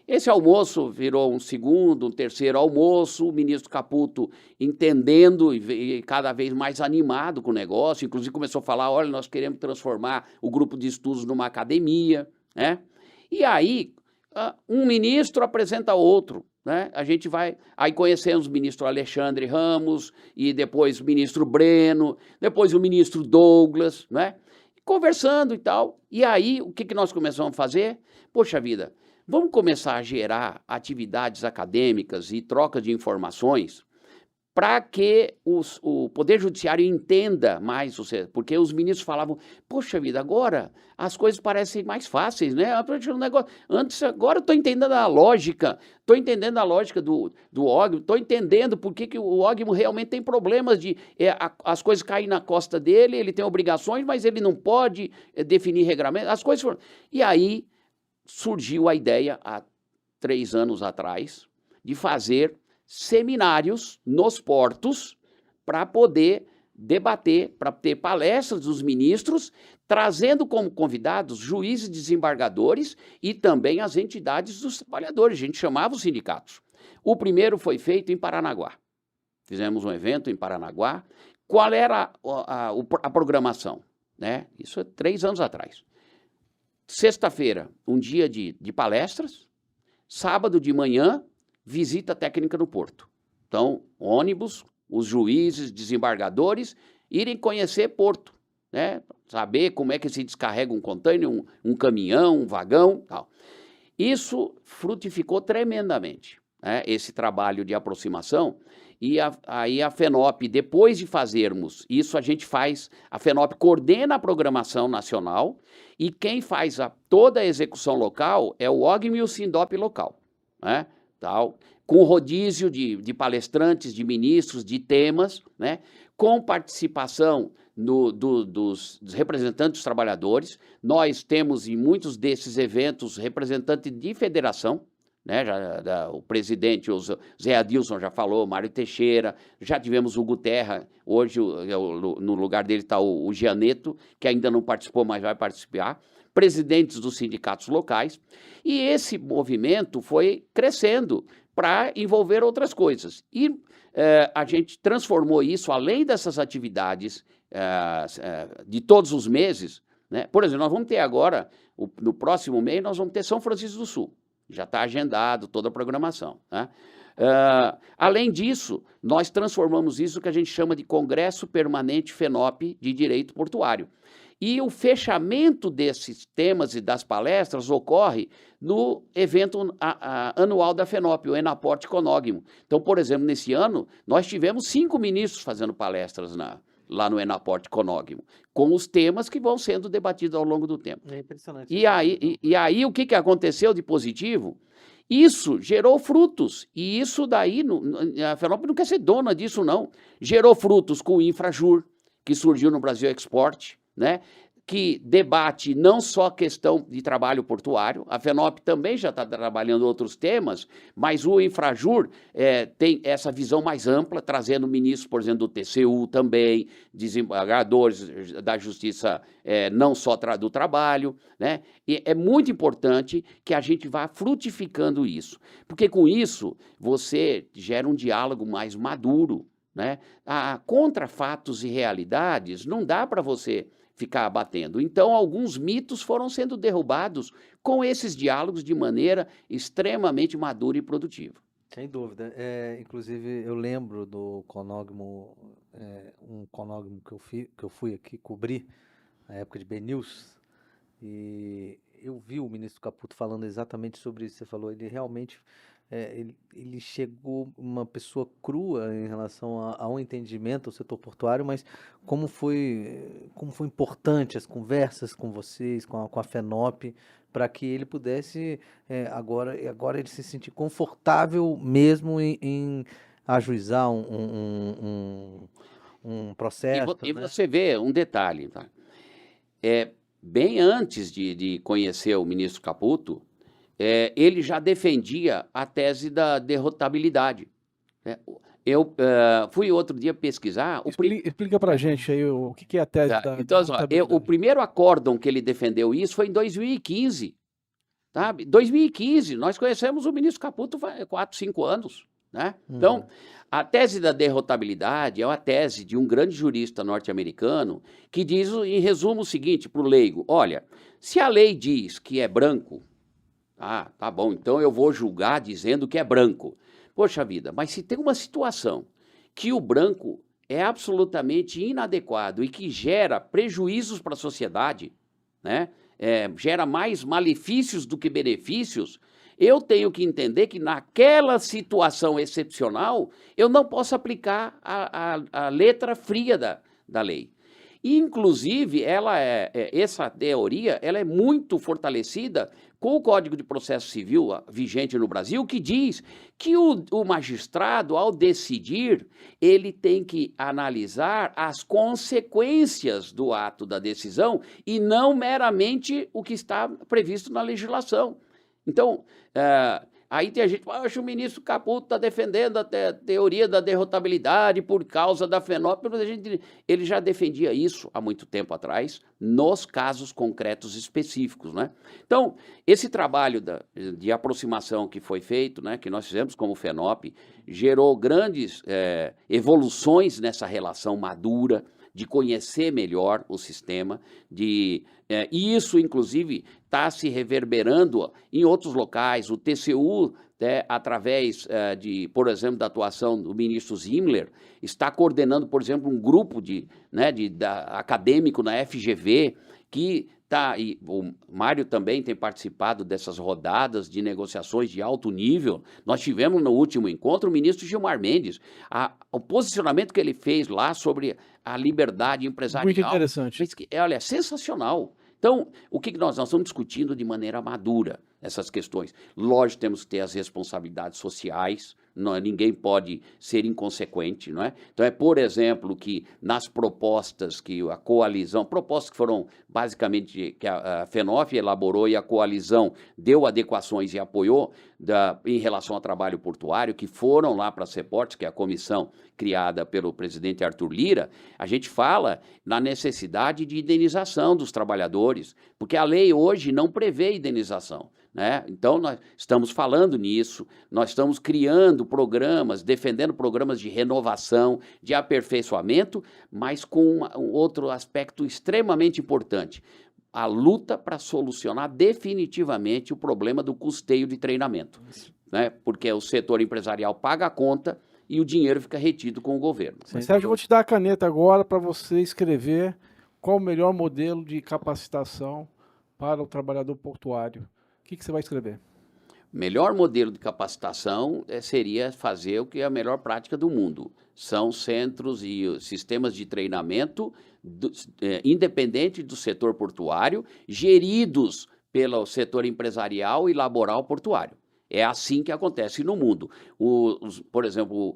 Esse almoço virou um segundo, um terceiro almoço, o ministro Caputo entendendo e cada vez mais animado com o negócio, inclusive começou a falar, olha, nós queremos transformar o grupo de estudos numa academia, né? E aí, um ministro apresenta outro, né? A gente vai, aí conhecemos o ministro Alexandre Ramos, e depois o ministro Breno, depois o ministro Douglas, né? Conversando e tal. E aí, o que nós começamos a fazer? Poxa vida, vamos começar a gerar atividades acadêmicas e troca de informações para que o Poder Judiciário entenda mais, porque os ministros falavam, poxa vida, agora as coisas parecem mais fáceis, né? Agora eu estou entendendo a lógica, do ógimo, estou entendendo por que o ógimo realmente tem problemas as coisas caem na costa dele, ele tem obrigações, mas ele não pode definir regramento, as coisas foram... E aí surgiu a ideia, há 3 anos atrás, de fazer seminários nos portos para poder debater, para ter palestras dos ministros, trazendo como convidados juízes, desembargadores e também as entidades dos trabalhadores, a gente chamava os sindicatos. O primeiro foi feito em Paranaguá. Fizemos um evento em Paranaguá. Qual era a programação, né? Isso é 3 anos atrás. Sexta-feira, um dia de palestras. Sábado de manhã, visita técnica no porto. Então, ônibus, os juízes, desembargadores, irem conhecer Porto, né? Saber como é que se descarrega um container, um caminhão, um vagão, tal. Isso frutificou tremendamente, né? Esse trabalho de aproximação. E aí a FENOP, depois de fazermos isso, a FENOP coordena a programação nacional e quem faz toda a execução local é o OGM e o SINDOP local, né? Tal, com rodízio de palestrantes, de ministros, de temas, né? Com participação dos representantes dos trabalhadores. Nós temos em muitos desses eventos representantes de federação, né? O presidente, o Zé Adilson já falou, Mário Teixeira, já tivemos o Guterra, hoje no lugar dele está o Gianeto, que ainda não participou, mas vai participar, presidentes dos sindicatos locais, e esse movimento foi crescendo para envolver outras coisas. E a gente transformou isso, além dessas atividades de todos os meses, né? Por exemplo, nós vamos ter agora, no próximo mês, nós vamos ter São Francisco do Sul. Já está agendado toda a programação, né? Além disso, nós transformamos isso que a gente chama de Congresso Permanente FENOP de Direito Portuário. E o fechamento desses temas e das palestras ocorre no evento anual da FENOP, o Enaporte Conógimo. Então, por exemplo, nesse ano, nós tivemos 5 ministros fazendo palestras lá no Enaporte Conógimo, com os temas que vão sendo debatidos ao longo do tempo. É impressionante. E aí o que aconteceu de positivo? Isso gerou frutos, e isso daí, a FENOP não quer ser dona disso, não. Gerou frutos com o Infrajur, que surgiu no Brasil Export, né? Que debate não só a questão de trabalho portuário, a FENOP também já está trabalhando outros temas, mas o Infrajur tem essa visão mais ampla, trazendo ministros, por exemplo, do TCU também, desembargadores da Justiça, não só do trabalho, né? E é muito importante que a gente vá frutificando isso, porque com isso você gera um diálogo mais maduro, né? Contra fatos e realidades, não dá para você ficar abatendo. Então, alguns mitos foram sendo derrubados com esses diálogos de maneira extremamente madura e produtiva. Sem dúvida. Inclusive, eu lembro do conógmo, um conógmo que eu fui aqui cobrir, na época de BNews, e eu vi o ministro Caputo falando exatamente sobre isso que você falou. Ele realmente... ele chegou uma pessoa crua em relação ao entendimento do setor portuário, mas como foi importante as conversas com vocês, com a FENOP, para que ele pudesse agora ele se sentir confortável mesmo em ajuizar um processo. E você vê um detalhe, tá? Bem antes de conhecer o ministro Caputo, ele já defendia a tese da derrotabilidade. Eu fui outro dia pesquisar... Explica para a gente aí o que é a tese da derrotabilidade. Então, o primeiro acórdão que ele defendeu isso foi em 2015. Sabe? 2015, nós conhecemos o ministro Caputo há 4, 5 anos. Né? Então, a tese da derrotabilidade é uma tese de um grande jurista norte-americano que diz, em resumo, o seguinte para o leigo: olha, se a lei diz que é branco, tá bom, então eu vou julgar dizendo que é branco. Poxa vida, mas se tem uma situação que o branco é absolutamente inadequado e que gera prejuízos para a sociedade, né? Gera mais malefícios do que benefícios, eu tenho que entender que naquela situação excepcional eu não posso aplicar a letra fria da lei. Inclusive, essa teoria ela é muito fortalecida com o Código de Processo Civil vigente no Brasil, que diz que o magistrado, ao decidir, ele tem que analisar as consequências do ato da decisão e não meramente o que está previsto na legislação. Então, aí tem a gente, acho que o ministro Caputo está defendendo a teoria da derrotabilidade por causa da FENOP, mas ele já defendia isso há muito tempo atrás, nos casos concretos específicos, né? Então, esse trabalho de aproximação que foi feito, né, que nós fizemos como FENOP, gerou grandes evoluções nessa relação madura, de conhecer melhor o sistema, e isso, inclusive, está se reverberando em outros locais. O TCU, através por exemplo, da atuação do ministro Zimler, está coordenando, por exemplo, um grupo acadêmico na FGV, que e o Mário também tem participado dessas rodadas de negociações de alto nível. Nós tivemos no último encontro o ministro Gilmar Mendes, o posicionamento que ele fez lá sobre a liberdade empresarial. Muito interessante. Olha, é sensacional. Então, o que nós estamos discutindo de maneira madura essas questões? Lógico, temos que ter as responsabilidades sociais, ninguém pode ser inconsequente, não é? Então, por exemplo, que nas propostas que a coalizão, propostas que foram basicamente que a FENOP elaborou e a coalizão deu adequações e apoiou em relação ao trabalho portuário, que foram lá para a CEPORTES, que é a comissão criada pelo presidente Arthur Lira, a gente fala na necessidade de indenização dos trabalhadores, porque a lei hoje não prevê indenização. Né? Então, nós estamos falando nisso, nós estamos criando programas, defendendo programas de renovação, de aperfeiçoamento, mas com um outro aspecto extremamente importante: a luta para solucionar definitivamente o problema do custeio de treinamento. Né? Porque o setor empresarial paga a conta e o dinheiro fica retido com o governo. Sérgio, eu vou te dar a caneta agora para você escrever qual o melhor modelo de capacitação para o trabalhador portuário. O que você vai escrever? Melhor modelo de capacitação seria fazer o que é a melhor prática do mundo. São centros e sistemas de treinamento independente do setor portuário, geridos pelo setor empresarial e laboral portuário. É assim que acontece no mundo. Por exemplo,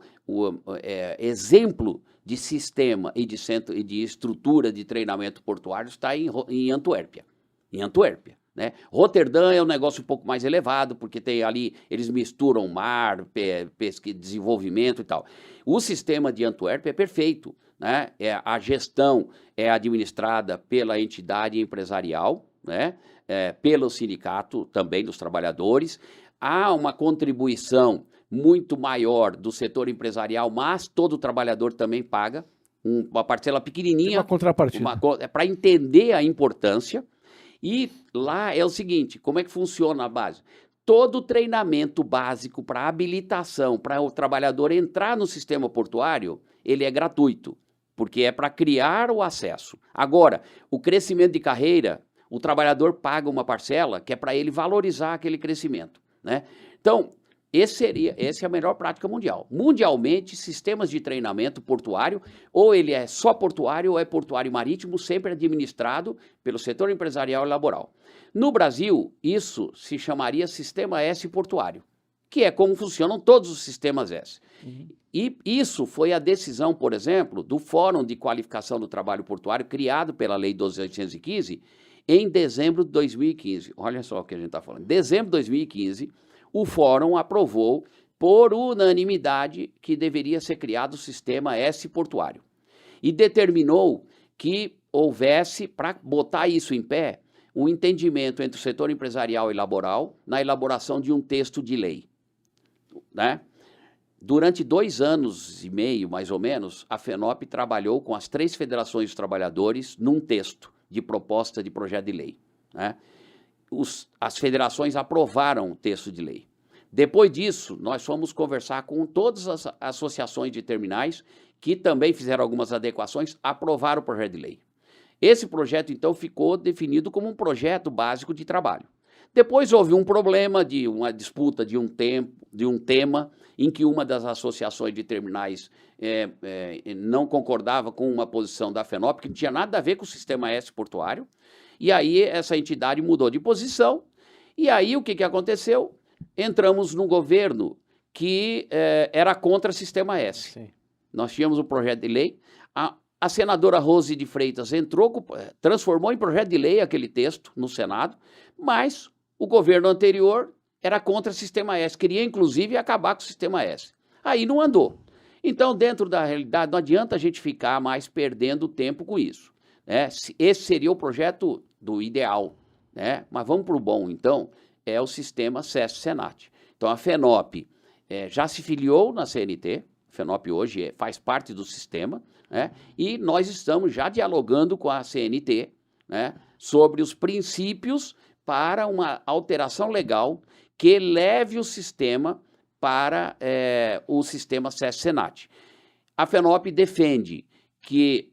exemplo de sistema e de centro e de estrutura de treinamento portuário está em Antuérpia. Em Antuérpia, né? Roterdã é um negócio um pouco mais elevado, porque tem ali, eles misturam mar, pesquisa, desenvolvimento e tal. O sistema de Antuérpia é perfeito, né? A gestão é administrada pela entidade empresarial, né? Pelo sindicato também dos trabalhadores. Há uma contribuição muito maior do setor empresarial, mas todo trabalhador também paga uma parcela pequenininha. Tem uma contrapartida. Para entender a importância. E lá é o seguinte, como é que funciona a base? Todo treinamento básico para habilitação, para o trabalhador entrar no sistema portuário, ele é gratuito, porque é para criar o acesso. Agora, o crescimento de carreira, o trabalhador paga uma parcela que é para ele valorizar aquele crescimento, né? Então, essa é a melhor prática mundial. Mundialmente, sistemas de treinamento portuário, ou ele é só portuário ou é portuário marítimo, sempre administrado pelo setor empresarial e laboral. No Brasil, isso se chamaria Sistema S portuário, que é como funcionam todos os sistemas S. E isso foi a decisão, por exemplo, do Fórum de Qualificação do Trabalho Portuário, criado pela Lei 12.815, em dezembro de 2015. Olha só o que a gente está falando. Em dezembro de 2015, o Fórum aprovou, por unanimidade, que deveria ser criado o Sistema S portuário. E determinou que houvesse, para botar isso em pé, um entendimento entre o setor empresarial e laboral na elaboração de um texto de lei, né? Durante 2 anos e meio, mais ou menos, a FENOP trabalhou com as 3 federações dos trabalhadores num texto de proposta de projeto de lei, né? As federações aprovaram o texto de lei. Depois disso, nós fomos conversar com todas as associações de terminais, que também fizeram algumas adequações, aprovaram o projeto de lei. Esse projeto, então, ficou definido como um projeto básico de trabalho. Depois houve um problema de uma disputa de um tema, em que uma das associações de terminais não concordava com uma posição da FENOP, que não tinha nada a ver com o Sistema S portuário. E aí essa entidade mudou de posição, e aí o que aconteceu? Entramos num governo que era contra o Sistema S. Sim. Nós tínhamos um projeto de lei, a senadora Rose de Freitas transformou em projeto de lei aquele texto no Senado, mas o governo anterior era contra o Sistema S, queria inclusive acabar com o Sistema S. Aí não andou. Então, dentro da realidade, não adianta a gente ficar mais perdendo tempo com isso, né? Esse seria o projeto do ideal, né? Mas vamos para o bom, então, é o sistema SESC-SENAT. Então, a FENOP já se filiou na CNT, a FENOP hoje faz parte do sistema, né? E nós estamos já dialogando com a CNT, né, sobre os princípios para uma alteração legal que leve o sistema para o sistema SESC-SENAT. A FENOP defende que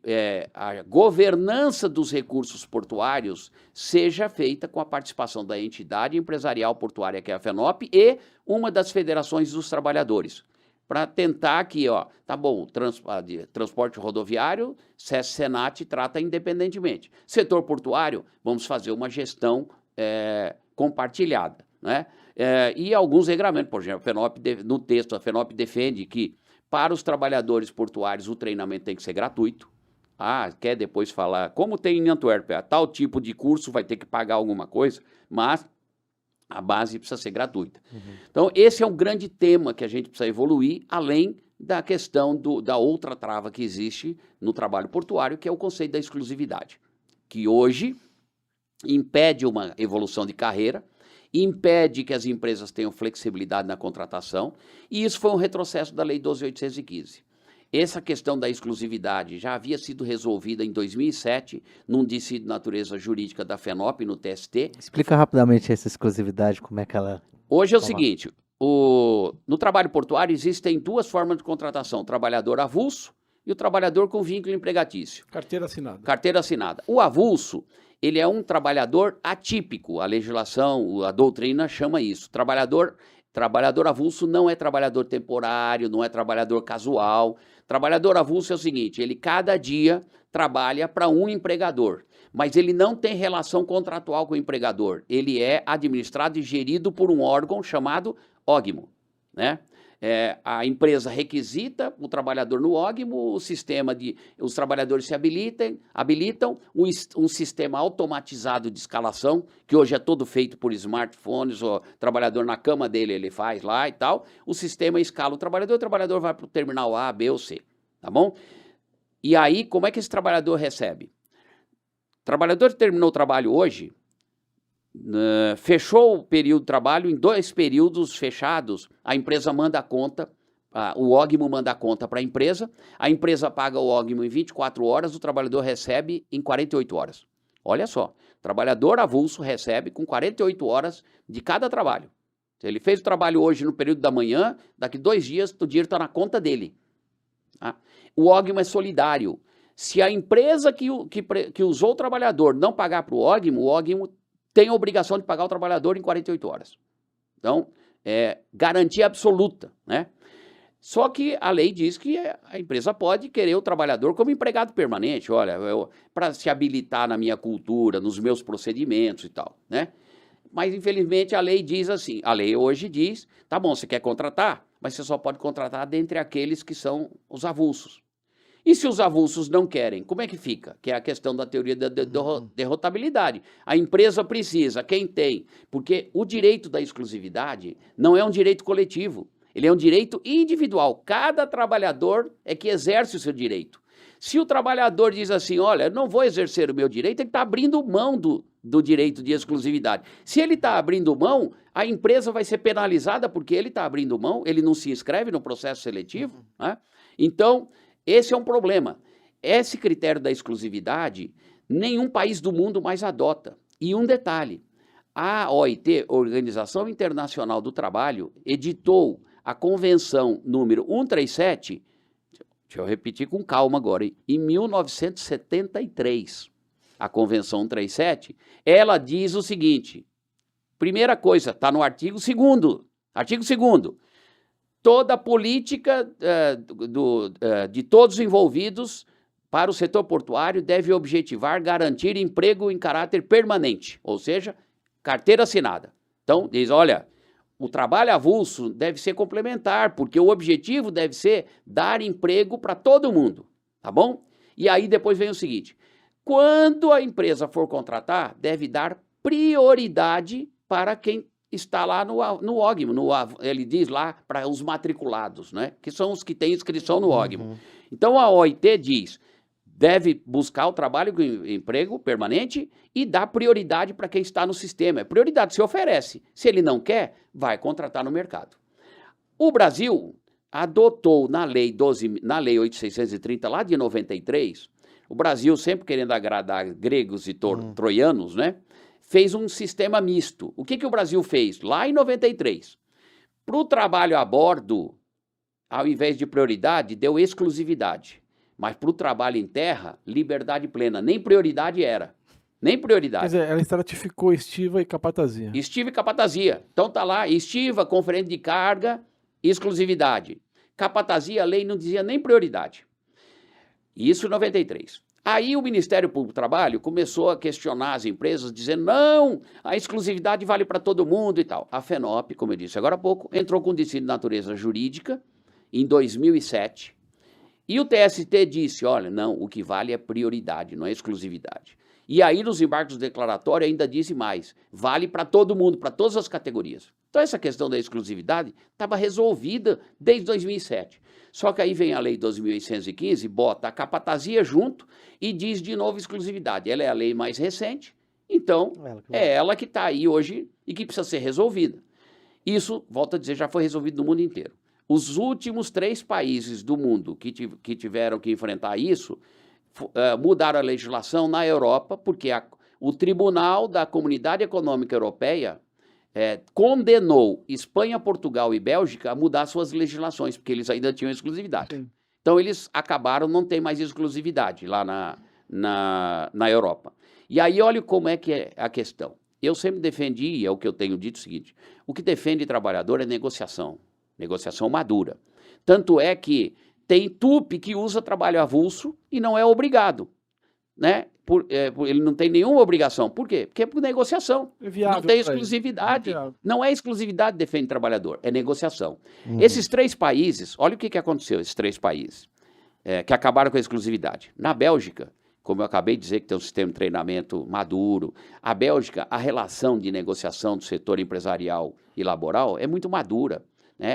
a governança dos recursos portuários seja feita com a participação da entidade empresarial portuária, que é a FENOP, e uma das federações dos trabalhadores, para tentar que, tá bom, transporte rodoviário, SESC-SENAT trata independentemente. Setor portuário, vamos fazer uma gestão compartilhada, né? E alguns regramentos, por exemplo, no texto, a FENOP defende que para os trabalhadores portuários, o treinamento tem que ser gratuito. Quer depois falar, como tem em Antuérpia, tal tipo de curso vai ter que pagar alguma coisa, mas a base precisa ser gratuita. Uhum. Então, esse é um grande tema que a gente precisa evoluir, além da questão da outra trava que existe no trabalho portuário, que é o conceito da exclusividade, que hoje impede uma evolução de carreira, impede que as empresas tenham flexibilidade na contratação, e isso foi um retrocesso da Lei 12.815. Essa questão da exclusividade já havia sido resolvida em 2007, num dissídio de natureza jurídica da FENOP no TST. Explica rapidamente essa exclusividade, como é que ela... Hoje é o seguinte, no trabalho portuário existem 2 formas de contratação, o trabalhador avulso e o trabalhador com vínculo empregatício. Carteira assinada. Carteira assinada. O avulso, ele é um trabalhador atípico, a legislação, a doutrina chama isso. Trabalhador avulso não é trabalhador temporário, não é trabalhador casual, Trabalhador avulso é o seguinte, ele cada dia trabalha para um empregador, mas ele não tem relação contratual com o empregador. Ele é administrado e gerido por um órgão chamado ógimo, né? A empresa requisita o trabalhador no ógimo, os trabalhadores se habilitam um sistema automatizado de escalação, que hoje é todo feito por smartphones, o trabalhador na cama dele ele faz lá e tal, o sistema escala o trabalhador vai para o terminal A, B ou C, tá bom? E aí, como é que esse trabalhador recebe? O trabalhador que terminou o trabalho hoje, fechou o período de trabalho, em 2 períodos fechados, a empresa manda a conta, o ógimo manda a conta para a empresa paga o ógimo em 24 horas, o trabalhador recebe em 48 horas. Olha só, o trabalhador avulso recebe com 48 horas de cada trabalho. Se ele fez o trabalho hoje no período da manhã, daqui 2 dias o dinheiro está na conta dele. Tá? O ógimo é solidário. Se a empresa que usou o trabalhador não pagar para o ógimo tem a obrigação de pagar o trabalhador em 48 horas. Então, garantia absoluta, né? Só que a lei diz que a empresa pode querer o trabalhador como empregado permanente, olha, para se habilitar na minha cultura, nos meus procedimentos e tal, né? Mas, infelizmente, a lei diz assim, a lei hoje diz, tá bom, você quer contratar, mas você só pode contratar dentre aqueles que são os avulsos. E se os avulsos não querem, como é que fica? Que é a questão da teoria da derrotabilidade. A empresa precisa, quem tem? Porque o direito da exclusividade não é um direito coletivo, ele é um direito individual. Cada trabalhador é que exerce o seu direito. Se o trabalhador diz assim, olha, não vou exercer o meu direito, ele está abrindo mão do direito de exclusividade. Se ele está abrindo mão, a empresa vai ser penalizada porque ele está abrindo mão, ele não se inscreve no processo seletivo, né? Então, esse é um problema. Esse critério da exclusividade, nenhum país do mundo mais adota. E um detalhe, a OIT, Organização Internacional do Trabalho, editou a Convenção número 137, deixa eu repetir com calma agora, em 1973. A Convenção 137, ela diz o seguinte, primeira coisa, está no artigo 2º, toda a política de todos os envolvidos para o setor portuário deve objetivar garantir emprego em caráter permanente, ou seja, carteira assinada. Então, diz, olha, o trabalho avulso deve ser complementar, porque o objetivo deve ser dar emprego para todo mundo, tá bom? E aí depois vem o seguinte, quando a empresa for contratar, deve dar prioridade para quem está lá no ógimo, ele diz lá para os matriculados, né? Que são os que têm inscrição no ógimo. Então a OIT diz, deve buscar o trabalho com emprego permanente e dar prioridade para quem está no sistema. Prioridade se oferece. Se ele não quer, vai contratar no mercado. O Brasil adotou na lei 8.630, lá de 93, o Brasil, sempre querendo agradar gregos e troianos, né? Fez um sistema misto. O que o Brasil fez? Lá em 93, para o trabalho a bordo, ao invés de prioridade, deu exclusividade. Mas para o trabalho em terra, liberdade plena. Nem prioridade era. Nem prioridade. Quer dizer, ela estratificou estiva e capatazia. Estiva e capatazia. Então tá lá, estiva, conferente de carga, exclusividade. Capatazia, a lei não dizia nem prioridade. Isso em 93. Aí o Ministério Público do Trabalho começou a questionar as empresas, dizendo, não, a exclusividade vale para todo mundo e tal. A FENOP, como eu disse agora há pouco, entrou com decídio de natureza jurídica em 2007, e o TST disse, olha, não, o que vale é prioridade, não é exclusividade. E aí nos embargos declaratórios ainda disse mais, vale para todo mundo, para todas as categorias. Então essa questão da exclusividade estava resolvida desde 2007. Só que aí vem a lei 2.815, bota a capatazia junto e diz de novo exclusividade. Ela é a lei mais recente, então é ela que está aí hoje e que precisa ser resolvida. Isso, volto a dizer, já foi resolvido no mundo inteiro. Os últimos 3 países do mundo que tiveram que enfrentar isso, mudaram a legislação na Europa, porque o Tribunal da Comunidade Econômica Europeia condenou Espanha, Portugal e Bélgica a mudar suas legislações, porque eles ainda tinham exclusividade. Sim. Então, eles acabaram, não tem mais exclusividade lá na Europa. E aí, olha como é que é a questão. Eu sempre defendi, e é o que eu tenho dito o seguinte, o que defende trabalhador é negociação madura. Tanto é que Tem TUP que usa trabalho avulso e não é obrigado, né? Ele não tem nenhuma obrigação. Por quê? Porque é por negociação. Não tem exclusividade. Não é exclusividade que defende o trabalhador, é negociação. Esses 3 países, olha o que aconteceu, esses 3 países que acabaram com a exclusividade. Na Bélgica, como eu acabei de dizer que tem um sistema de treinamento maduro, a Bélgica, a relação de negociação do setor empresarial e laboral é muito madura.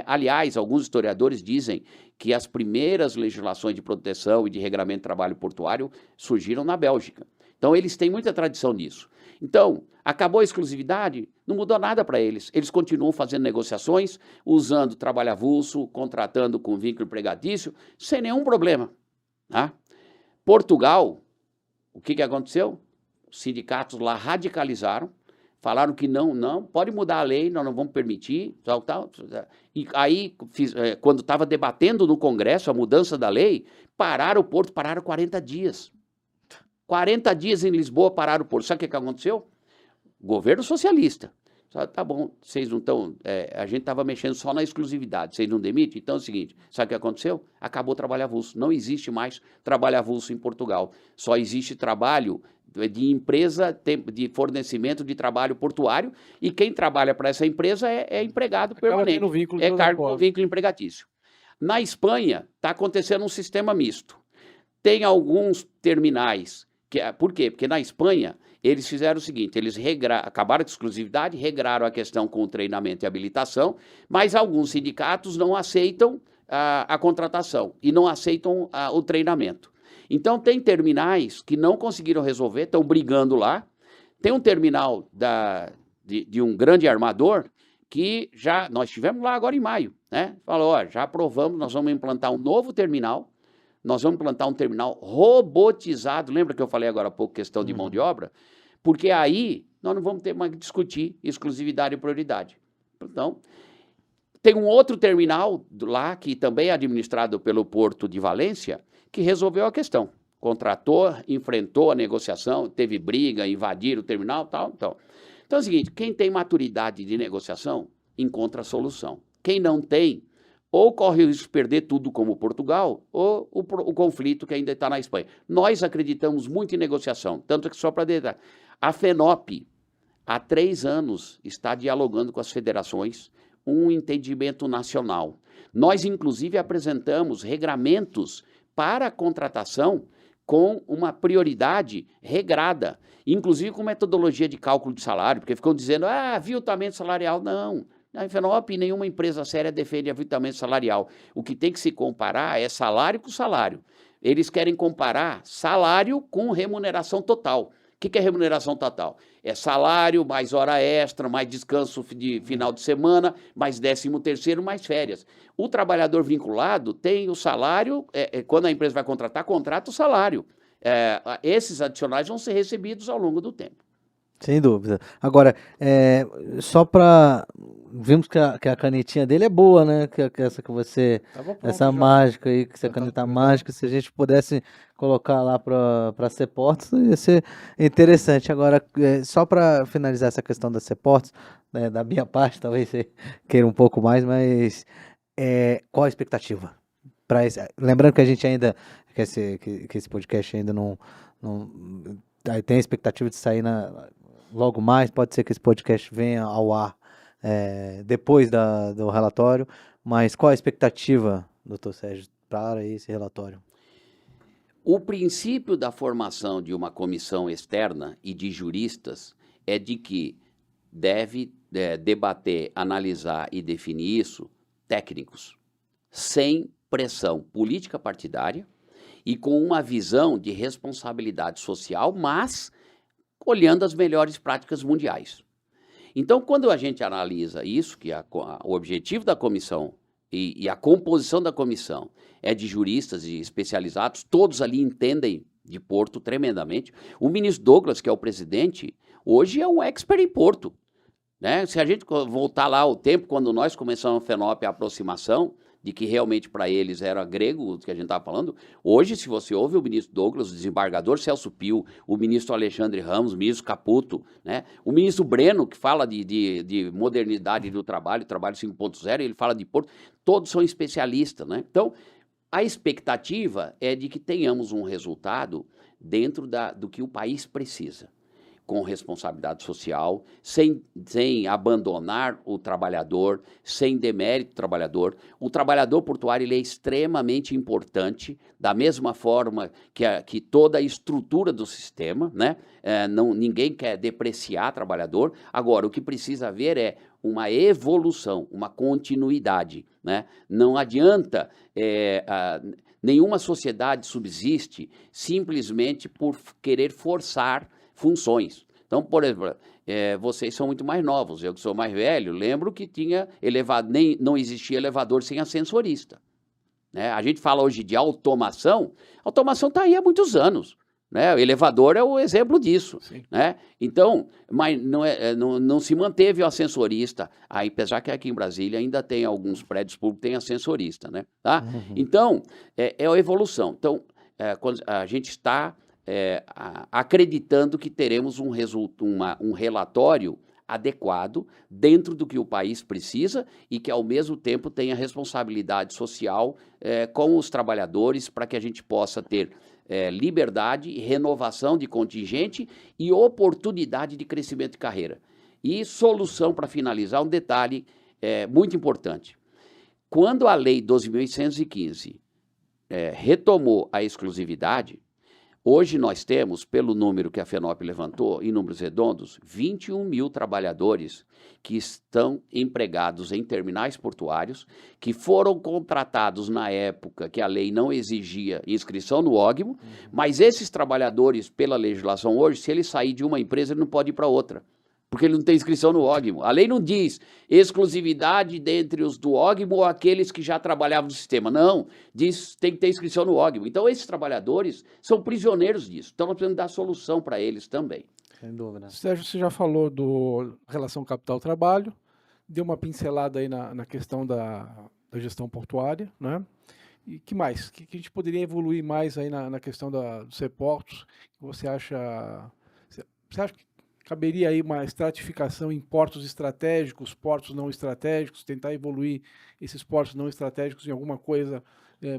Aliás, alguns historiadores dizem que as primeiras legislações de proteção e de regramento de trabalho portuário surgiram na Bélgica. Então, eles têm muita tradição nisso. Então, acabou a exclusividade, não mudou nada para eles. Eles continuam fazendo negociações, usando trabalho avulso, contratando com vínculo empregatício, sem nenhum problema. Tá? Portugal, o que aconteceu? Os sindicatos lá radicalizaram, falaram que não, pode mudar a lei, nós não vamos permitir, tal. E aí, quando estava debatendo no Congresso a mudança da lei, pararam o porto, pararam 40 dias. 40 dias em Lisboa pararam o porto. Sabe o que aconteceu? Governo socialista. Tá bom, vocês não estão... a gente estava mexendo só na exclusividade, vocês não demitem? Então é o seguinte, sabe o que aconteceu? Acabou o trabalho avulso. Não existe mais trabalho avulso em Portugal. Só existe trabalho de empresa de fornecimento de trabalho portuário, e quem trabalha para essa empresa é empregado permanente, é cargo no vínculo empregatício. Na Espanha, está acontecendo um sistema misto. Tem alguns terminais, por quê? Porque na Espanha, eles fizeram o seguinte, eles acabaram com a exclusividade, regraram a questão com o treinamento e habilitação, mas alguns sindicatos não aceitam a contratação e não aceitam o treinamento. Então, tem terminais que não conseguiram resolver, estão brigando lá. Tem um terminal de um grande armador que nós estivemos lá agora em maio, né? Falou, já aprovamos, nós vamos implantar um novo terminal, nós vamos implantar um terminal robotizado. Lembra que eu falei agora há pouco questão de mão de obra? Porque aí nós não vamos ter mais que discutir exclusividade e prioridade. Então, tem um outro terminal lá, que também é administrado pelo Porto de Valência, que resolveu a questão. Contratou, enfrentou a negociação, teve briga, invadiram o terminal, tal. Então é o seguinte, quem tem maturidade de negociação, encontra a solução. Quem não tem, ou corre o risco de perder tudo como Portugal, ou o conflito que ainda está na Espanha. Nós acreditamos muito em negociação, tanto que só para detalhar, a FENOP, há 3 anos, está dialogando com as federações um entendimento nacional. Nós, inclusive, apresentamos regramentos para a contratação com uma prioridade regrada, inclusive com metodologia de cálculo de salário, porque ficam dizendo, aviltamento salarial. Não, na FENOP nenhuma empresa séria defende aviltamento salarial. O que tem que se comparar é salário com salário. Eles querem comparar salário com remuneração total. O que é remuneração total? É salário, mais hora extra, mais descanso de final de semana, mais 13º, mais férias. O trabalhador vinculado tem o salário, quando a empresa vai contratar, contrata o salário. Esses adicionais vão ser recebidos ao longo do tempo. Sem dúvida. Agora, só para... Vimos que a canetinha dele é boa, né? Que essa que você... essa mágica aí, que essa caneta mágica, se a gente pudesse colocar lá para Seportes, ia ser interessante. Agora, só para finalizar essa questão da Seportes, né, da minha parte, talvez você queira um pouco mais, mas qual a expectativa? Lembrando que a gente ainda... que esse podcast ainda não tem a expectativa de sair logo mais, pode ser que esse podcast venha ao ar depois do relatório, mas qual a expectativa, doutor Sérgio, para esse relatório? O princípio da formação de uma comissão externa e de juristas é de que deve debater, analisar e definir isso técnicos, sem pressão política partidária e com uma visão de responsabilidade social, mas olhando as melhores práticas mundiais. Então, quando a gente analisa isso, que o objetivo da comissão e a composição da comissão é de juristas e especializados, todos ali entendem de Porto tremendamente. O ministro Douglas, que é o presidente, hoje é um expert em Porto, né? Se a gente voltar lá ao tempo, quando nós começamos a FENOP, a aproximação, de que realmente para eles era grego, o que a gente estava falando. Hoje, se você ouve o ministro Douglas, o desembargador Celso Pio, o ministro Alexandre Ramos, o ministro Caputo, né? O ministro Breno, que fala de modernidade do trabalho 5.0, ele fala de Porto, todos são especialistas, né? Então, a expectativa é de que tenhamos um resultado dentro do que o país precisa, com responsabilidade social, sem abandonar o trabalhador, sem demérito do trabalhador. O trabalhador portuário ele é extremamente importante, da mesma forma que toda a estrutura do sistema, né? Ninguém quer depreciar trabalhador. Agora, o que precisa haver é uma evolução, uma continuidade, né? Não adianta... nenhuma sociedade subsiste simplesmente por querer forçar funções. Então, por exemplo, vocês são muito mais novos, eu que sou mais velho, lembro que tinha não existia elevador sem ascensorista. Né? A gente fala hoje de automação, a automação está aí há muitos anos. Né? O elevador é o exemplo disso. Né? Então, mas não se manteve o ascensorista, apesar que aqui em Brasília ainda tem alguns prédios públicos que tem ascensorista. Né? Tá? Então, é a evolução. Então, quando a gente está acreditando que teremos um relatório adequado dentro do que o país precisa e que, ao mesmo tempo, tenha responsabilidade social com os trabalhadores para que a gente possa ter liberdade, renovação de contingente e oportunidade de crescimento de carreira. E solução, para finalizar, um detalhe muito importante. Quando a Lei 12.815 retomou a exclusividade, hoje nós temos, pelo número que a FENOP levantou, em números redondos, 21 mil trabalhadores que estão empregados em terminais portuários, que foram contratados na época que a lei não exigia inscrição no ógmo, mas esses trabalhadores, pela legislação hoje, se ele sair de uma empresa, ele não pode ir para outra, porque ele não tem inscrição no ógmo. A lei não diz exclusividade dentre os do ógmo ou aqueles que já trabalhavam no sistema. Não, diz tem que ter inscrição no ógmo. Então, esses trabalhadores são prisioneiros disso. Então, nós precisamos dar solução para eles também. Sem dúvida. Sérgio, você já falou do relação capital-trabalho, deu uma pincelada aí na questão da gestão portuária, né? E que mais? Que a gente poderia evoluir mais aí na questão dos reportos? Você acha que caberia aí uma estratificação em portos estratégicos, portos não estratégicos, tentar evoluir esses portos não estratégicos em alguma coisa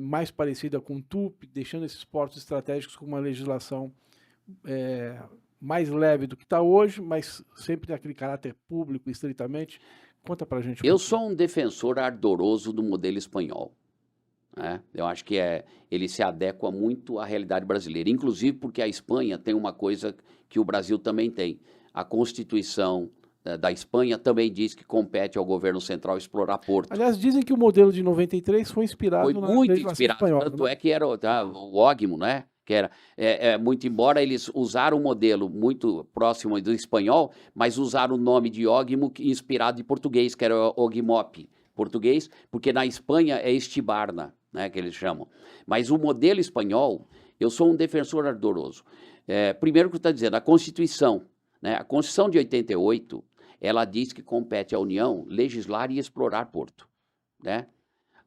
mais parecida com o TUP, deixando esses portos estratégicos com uma legislação mais leve do que está hoje, mas sempre naquele caráter público, estritamente. Conta para a gente. Eu sou um defensor ardoroso do modelo espanhol. Né? Eu acho que ele se adequa muito à realidade brasileira, inclusive porque a Espanha tem uma coisa que o Brasil também tem. A Constituição da Espanha também diz que compete ao governo central explorar porto. Aliás, dizem que o modelo de 93 foi inspirado na muito inspirado, espanhola, tanto que era o ógmo, né? Que era, muito embora eles usaram um modelo muito próximo do espanhol, mas usaram o nome de ógmo inspirado em português, que era o ogmop, português, porque na Espanha é estibarna, né, que eles chamam. Mas o modelo espanhol, eu sou um defensor ardoroso. Primeiro que está dizendo, a Constituição, né, a Constituição de 88, ela diz que compete à União legislar e explorar porto, né?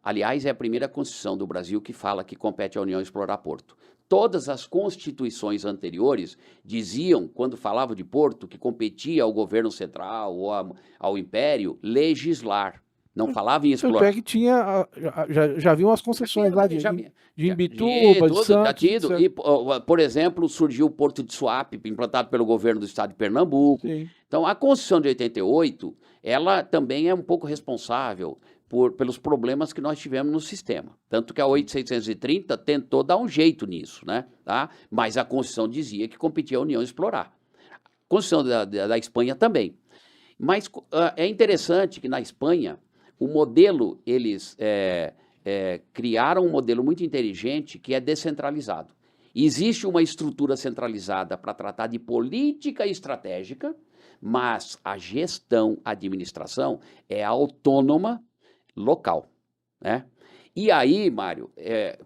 Aliás, é a primeira Constituição do Brasil que fala que compete à União explorar porto. Todas as constituições anteriores diziam, quando falavam de porto, que competia ao governo central ou ao império legislar. Não falava em explorar. Tanto é que tinha, já haviam as concessões lá de Imbituba, de Santos. E, por exemplo, surgiu o Porto de Suape, implantado pelo governo do estado de Pernambuco. Sim. Então, a Constituição de 88, ela também é um pouco responsável pelos problemas que nós tivemos no sistema. Tanto que a 8.630 tentou dar um jeito nisso, né? Tá? Mas a Constituição dizia que competia a União explorar. A Constituição da Espanha também. Mas é interessante que na Espanha, o modelo, eles criaram um modelo muito inteligente que é descentralizado. Existe uma estrutura centralizada para tratar de política estratégica, mas a gestão, a administração é autônoma local, né? E aí, Mário,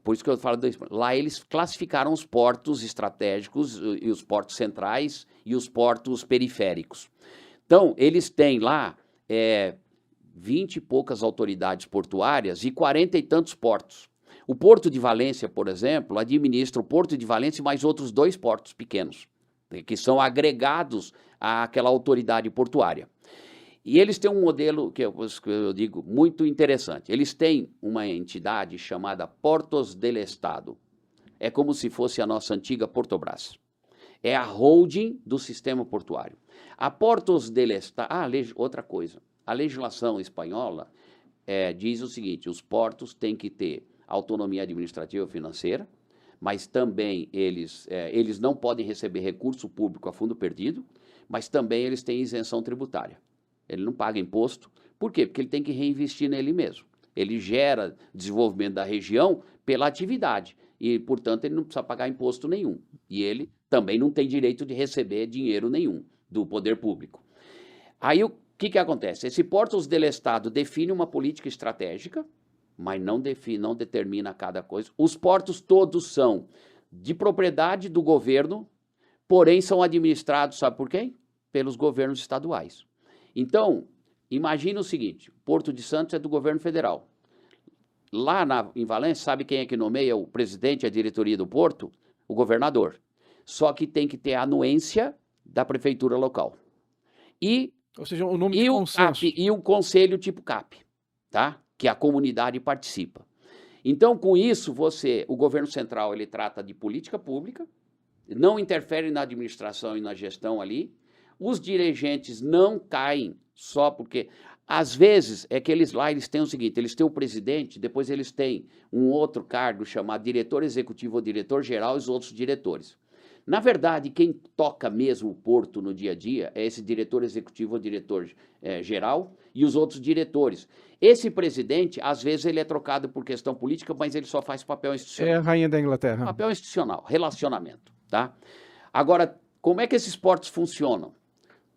por isso que eu falo lá eles classificaram os portos estratégicos e os portos centrais e os portos periféricos. Então, eles têm lá 20 e poucas autoridades portuárias e 40 e tantos portos. O Porto de Valência, por exemplo, administra o Porto de Valência e mais outros 2 portos pequenos, que são agregados àquela autoridade portuária. E eles têm um modelo, que eu digo, muito interessante. Eles têm uma entidade chamada Portos del Estado. É como se fosse a nossa antiga Portobras. É a holding do sistema portuário. A Portos del Estado... outra coisa. A legislação espanhola diz o seguinte, os portos têm que ter autonomia administrativa e financeira, mas também eles não podem receber recurso público a fundo perdido, mas também eles têm isenção tributária. Ele não paga imposto. Por quê? Porque ele tem que reinvestir nele mesmo. Ele gera desenvolvimento da região pela atividade e, portanto, ele não precisa pagar imposto nenhum. E ele também não tem direito de receber dinheiro nenhum do poder público. Aí o que acontece? Esse Portos del Estado define uma política estratégica, mas não determina cada coisa. Os portos todos são de propriedade do governo, porém são administrados, sabe por quem? Pelos governos estaduais. Então, imagina o seguinte, Porto de Santos é do governo federal. Lá em Valência, sabe quem é que nomeia o presidente e a diretoria do porto? O governador. Só que tem que ter a anuência da prefeitura local. Ou seja, o nome de consenso. E o conselho tipo CAP, tá? Que a comunidade participa. Então, com isso, o governo central, ele trata de política pública, não interfere na administração e na gestão ali. Os dirigentes não caem só porque... Às vezes, é que eles têm o seguinte, eles têm o presidente, depois eles têm um outro cargo chamado diretor executivo ou diretor geral e os outros diretores. Na verdade, quem toca mesmo o porto no dia a dia é esse diretor executivo ou diretor geral e os outros diretores. Esse presidente, às vezes, ele é trocado por questão política, mas ele só faz papel institucional. É a rainha da Inglaterra. Papel institucional, relacionamento, tá? Agora, como é que esses portos funcionam?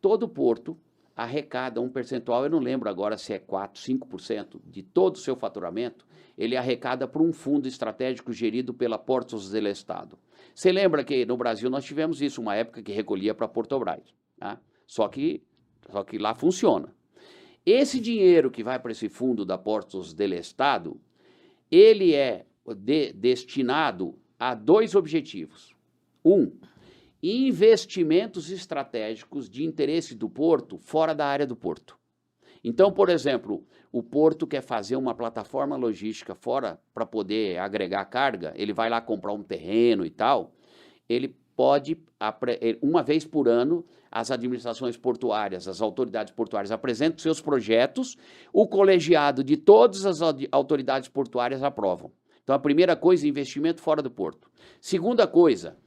Todo porto arrecada um percentual, eu não lembro agora se é 4%, 5% de todo o seu faturamento, ele arrecada para um fundo estratégico gerido pela Portos del Estado. Você lembra que no Brasil nós tivemos isso, uma época que recolhia para Portobras, tá? Só que lá funciona. Esse dinheiro que vai para esse fundo da Portos del Estado, ele é destinado a 2 objetivos. Investimentos estratégicos de interesse do porto fora da área do porto. Então, por exemplo, o porto quer fazer uma plataforma logística fora para poder agregar carga, ele vai lá comprar um terreno e tal, ele pode, uma vez por ano, as administrações portuárias, as autoridades portuárias apresentam seus projetos, o colegiado de todas as autoridades portuárias aprovam. Então, a primeira coisa, investimento fora do porto. Segunda coisa,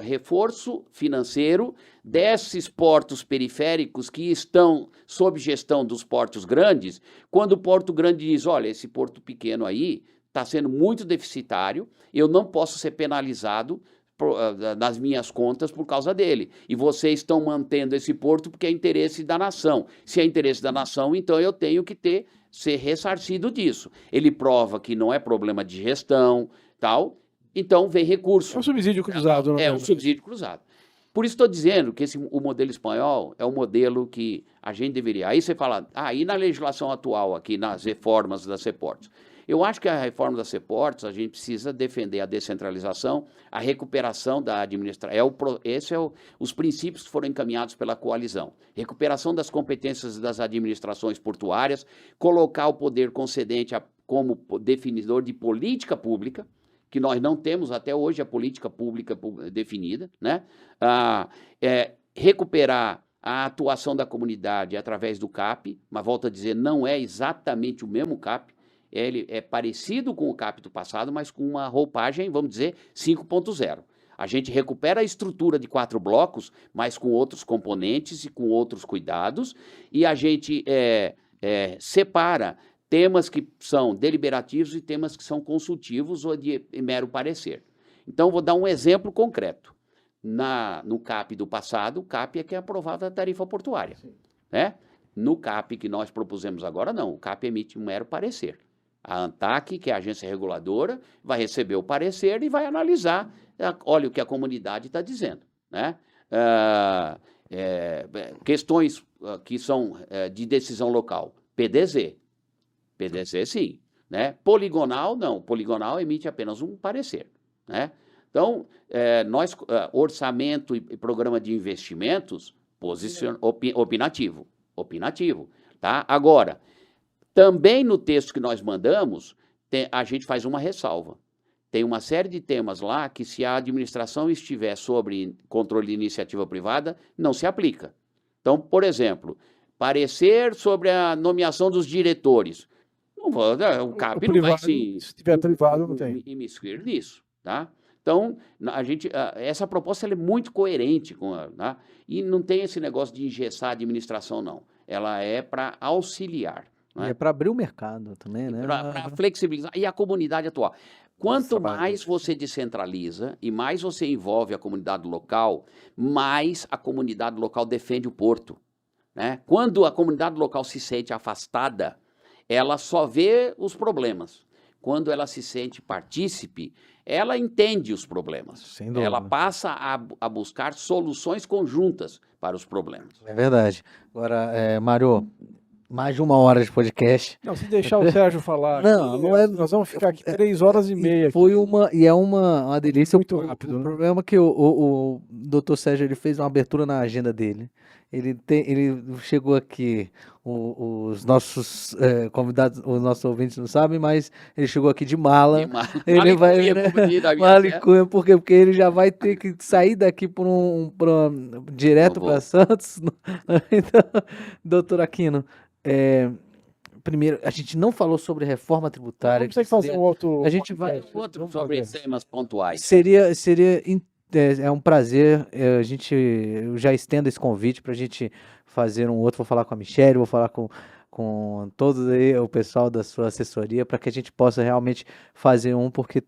reforço financeiro desses portos periféricos que estão sob gestão dos portos grandes, quando o porto grande diz, olha, esse porto pequeno aí está sendo muito deficitário, eu não posso ser penalizado nas minhas contas por causa dele, e vocês estão mantendo esse porto porque é interesse da nação. Se é interesse da nação, então eu tenho que ser ressarcido disso. Ele prova que não é problema de gestão, tal. Então, vem recurso. É um subsídio cruzado. É um subsídio cruzado. Por isso estou dizendo que o modelo espanhol é um modelo que a gente deveria... Aí você fala, e na legislação atual aqui, nas reformas da CEPORTS? Eu acho que a reforma da CEPORTS, a gente precisa defender a descentralização, a recuperação da administração. Os princípios que foram encaminhados pela coalizão. Recuperação das competências das administrações portuárias, colocar o poder concedente como definidor de política pública, que nós não temos até hoje a política pública definida, né? Recuperar a atuação da comunidade através do CAP, mas volto a dizer, não é exatamente o mesmo CAP, ele é parecido com o CAP do passado, mas com uma roupagem, vamos dizer, 5.0. A gente recupera a estrutura de 4 blocos, mas com outros componentes e com outros cuidados, e a gente separa temas que são deliberativos e temas que são consultivos ou de mero parecer. Então, vou dar um exemplo concreto. No CAP do passado, o CAP é que aprovava a tarifa portuária. Né? No CAP que nós propusemos agora, não. O CAP emite um mero parecer. A ANTAC, que é a agência reguladora, vai receber o parecer e vai analisar, olha o que a comunidade está dizendo. Né? Questões que são de decisão local, PDZ. PDZ, sim. Né? Poligonal, não. Poligonal emite apenas um parecer. Né? Então, orçamento e programa de investimentos, opinativo. Opinativo, tá? Agora, também no texto que nós mandamos, a gente faz uma ressalva. Tem uma série de temas lá que, se a administração estiver sobre controle de iniciativa privada, não se aplica. Então, por exemplo, parecer sobre a nomeação dos diretores. Não vou, o CAP não vai se tiver privado, não tem. imiscuir nisso, tá? Então, essa proposta ela é muito coerente com tá? E não tem esse negócio de engessar a administração, não. Ela é para auxiliar. E é para abrir o mercado também, né? Para flexibilizar e a comunidade atuar. Quanto mais você descentraliza e mais você envolve a comunidade local, mais a comunidade local defende o porto, né? Quando a comunidade local se sente afastada, ela só vê os problemas. Quando ela se sente partícipe, ela entende os problemas. Sem dúvida. Ela passa a buscar soluções conjuntas para os problemas. É verdade. Agora, Mário, mais de 1 hora de podcast. Não, se deixar o Sérgio falar, não, não é. Nós vamos ficar aqui 3 horas e meia. Foi uma delícia. Muito rápido. O problema é que o Dr. Sérgio ele fez uma abertura na agenda dele. Ele chegou aqui, os nossos convidados, os nossos ouvintes não sabem, mas ele chegou aqui de mala. Ele vai Malicunha, por quê? Porque ele já vai ter que sair daqui direto para Santos. Então, doutor Aquino, primeiro, a gente não falou sobre reforma tributária. Vamos ter que fazer um outro. A gente vai outro sobre temas pontuais. Seria um prazer. Eu já estendo esse convite para a gente fazer um outro. Vou falar com a Michelle, vou falar com todos aí, o pessoal da sua assessoria, para que a gente possa realmente fazer porque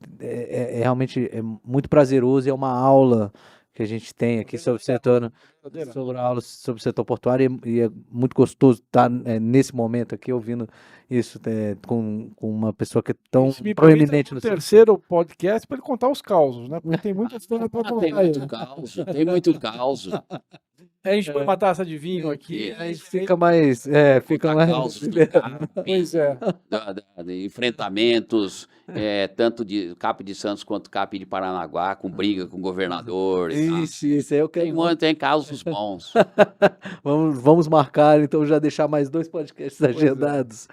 realmente muito prazeroso e é uma aula que a gente tem aqui sobre o setor, sobre o setor portuário, e é muito gostoso estar nesse momento aqui ouvindo isso com uma pessoa que é tão proeminente no terceiro podcast para ele contar os causos, né? Porque tem muita história para contar. Tem muito caus. A gente põe uma taça de vinho aqui, a gente fica mais. Pois é. Enfrentamentos, tanto de CAP de Santos quanto CAP de Paranaguá, com briga com o governador. Isso, eu quero. Tem casos bons. Vamos marcar, então, já deixar mais 2 podcasts agendados.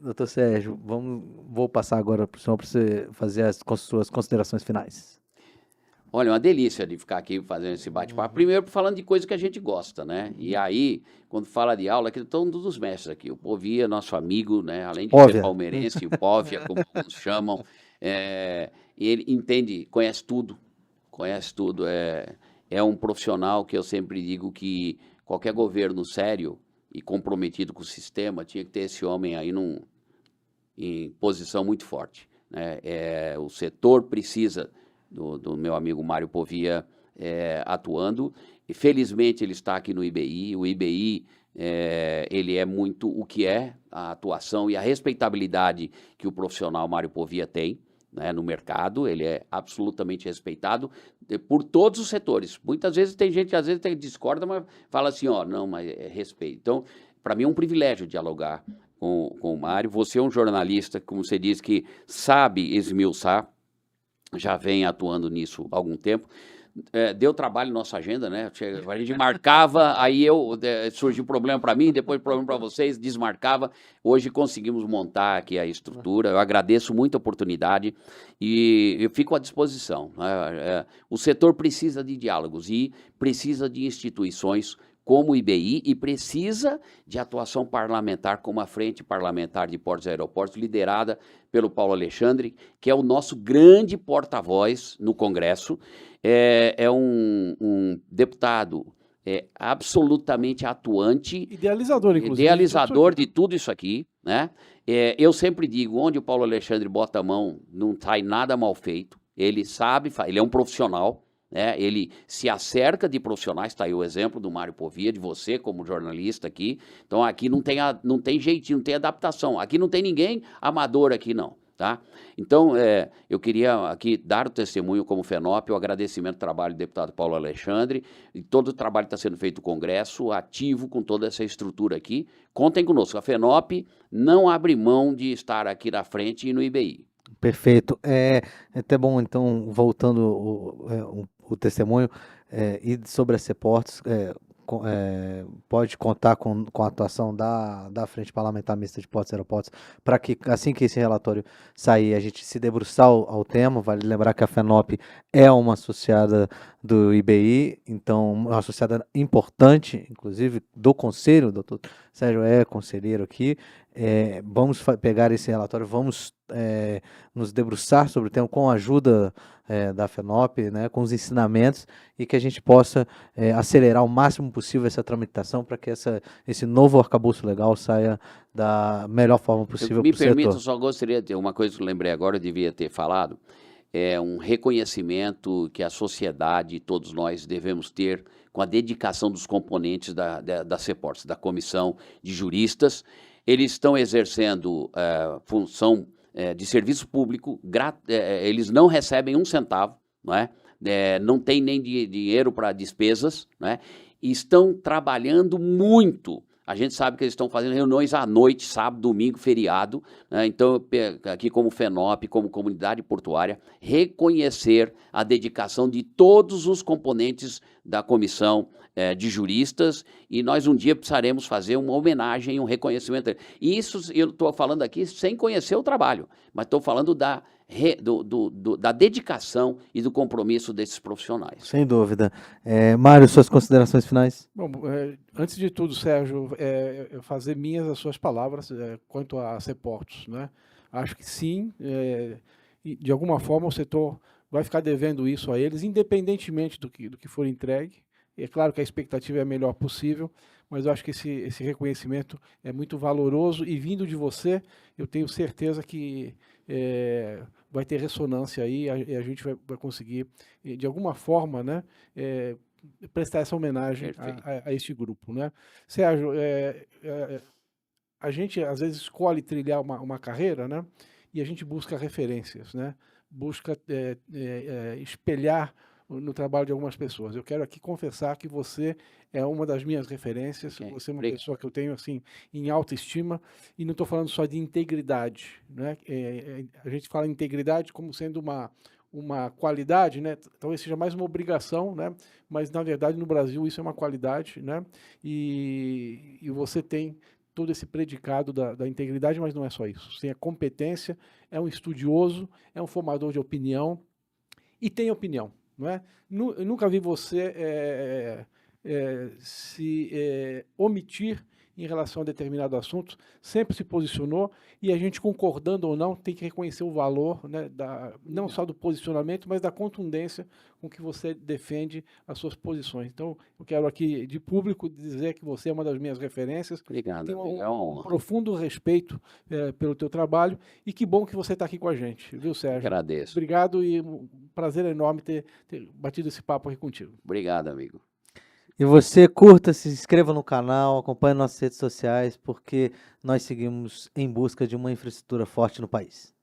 Doutor Sérgio, vou passar agora para o senhor para você fazer as suas considerações finais. Olha, uma delícia de ficar aqui fazendo esse bate-papo. Primeiro, falando de coisa que a gente gosta, né? E aí, quando fala de aula, aqui estão um dos mestres aqui. O Povia, nosso amigo, né? Além de ser palmeirense, o Povia, como alguns chamam. Ele entende, conhece tudo. É um profissional que eu sempre digo que qualquer governo sério e comprometido com o sistema tinha que ter esse homem aí em posição muito forte, né? O setor precisa do meu amigo Mário Povia atuando, e felizmente ele está aqui no IBI. O IBI ele é muito o que é a atuação e a respeitabilidade que o profissional Mário Povia tem, né, no mercado. Ele é absolutamente respeitado por todos os setores. Muitas vezes tem gente que às vezes discorda, mas fala assim, não, mas é respeito. Então, para mim é um privilégio dialogar com o Mário. Você é um jornalista, como você disse, que sabe esmiuçar, já vem atuando nisso há algum tempo. Deu trabalho na nossa agenda, né? A gente marcava, aí surgiu problema para mim, depois problema para vocês, desmarcava. Hoje conseguimos montar aqui a estrutura. Eu agradeço muito a oportunidade e eu fico à disposição, né? O setor precisa de diálogos e precisa de instituições como o IBI e precisa de atuação parlamentar, como a Frente Parlamentar de Portos e Aeroportos, liderada pelo Paulo Alexandre, que é o nosso grande porta-voz no Congresso. É um deputado absolutamente atuante. Idealizador, inclusive. Idealizador de tudo isso aqui, né? Eu sempre digo, onde o Paulo Alexandre bota a mão, não sai nada mal feito. Ele sabe, ele é um profissional. Ele se acerca de profissionais, está aí o exemplo do Mário Povia, de você como jornalista aqui. Então aqui não tem jeitinho, não tem adaptação, aqui não tem ninguém amador aqui não, tá? Então eu queria aqui dar o testemunho como FENOP, o agradecimento ao trabalho do deputado Paulo Alexandre, e todo o trabalho que está sendo feito no Congresso, ativo com toda essa estrutura aqui. Contem conosco, a FENOP não abre mão de estar aqui na frente e no IBI. Perfeito. É até bom, então, voltando o testemunho, e sobre a Seportes, pode contar com a atuação da Frente Parlamentar Mista de Portos e Aeroportos para que, assim que esse relatório sair, a gente se debruçar ao tema. Vale lembrar que a FENOP é uma associada do IBI, então uma associada importante, inclusive do Conselho. O doutor Sérgio é conselheiro aqui. Vamos pegar esse relatório, vamos nos debruçar sobre o tema com a ajuda da FENOP, né, com os ensinamentos, e que a gente possa acelerar o máximo possível essa tramitação para que esse novo arcabouço legal saia da melhor forma possível para o setor. Me permita, eu só gostaria de ter uma coisa que eu lembrei agora, eu devia ter falado, um reconhecimento que a sociedade, todos nós devemos ter com a dedicação dos componentes da CEPORTS, da Comissão de Juristas. Eles estão exercendo função de serviço público, eles não recebem um centavo, não é? Não tem nem dinheiro para despesas, né? E estão trabalhando muito. A gente sabe que eles estão fazendo reuniões à noite, sábado, domingo, feriado, né? Então, aqui como FENOP, como comunidade portuária, reconhecer a dedicação de todos os componentes da comissão de juristas, e nós um dia precisaremos fazer uma homenagem, um reconhecimento. E isso eu estou falando aqui sem conhecer o trabalho, mas estou falando da dedicação e do compromisso desses profissionais. Sem dúvida. Mário, suas considerações finais? Bom, antes de tudo, Sérgio, fazer minhas as suas palavras quanto a CEPORTS, né? Acho que sim, de alguma forma o setor vai ficar devendo isso a eles, independentemente do que for entregue. É claro que a expectativa é a melhor possível, mas eu acho que esse reconhecimento é muito valoroso, e vindo de você, eu tenho certeza que vai ter ressonância aí, e a gente vai conseguir, de alguma forma, né, prestar essa homenagem a este grupo, né? Sérgio, a gente às vezes escolhe trilhar uma carreira, né, e a gente busca referências, né, busca espelhar no trabalho de algumas pessoas. Eu quero aqui confessar que você é uma das minhas referências, você é uma pessoa que eu tenho assim em alta estima, e não estou falando só de integridade, né? A gente fala em integridade como sendo uma qualidade, né? Talvez seja mais uma obrigação, né? Mas na verdade no Brasil isso é uma qualidade, né? E você tem todo esse predicado da integridade, mas não é só isso. Você tem a competência, é um estudioso, é um formador de opinião e tem opinião. Não é? Eu nunca vi você se omitir em relação a determinado assunto, sempre se posicionou, e a gente, concordando ou não, tem que reconhecer o valor, né, não só do posicionamento, mas da contundência com que você defende as suas posições. Então, eu quero aqui, de público, dizer que você é uma das minhas referências. Obrigado. Tenho um profundo respeito pelo teu trabalho, e que bom que você está aqui com a gente, viu, Sérgio? Agradeço. Obrigado, e um prazer enorme ter batido esse papo aqui contigo. Obrigado, amigo. E você curta, se inscreva no canal, acompanhe nossas redes sociais, porque nós seguimos em busca de uma infraestrutura forte no país.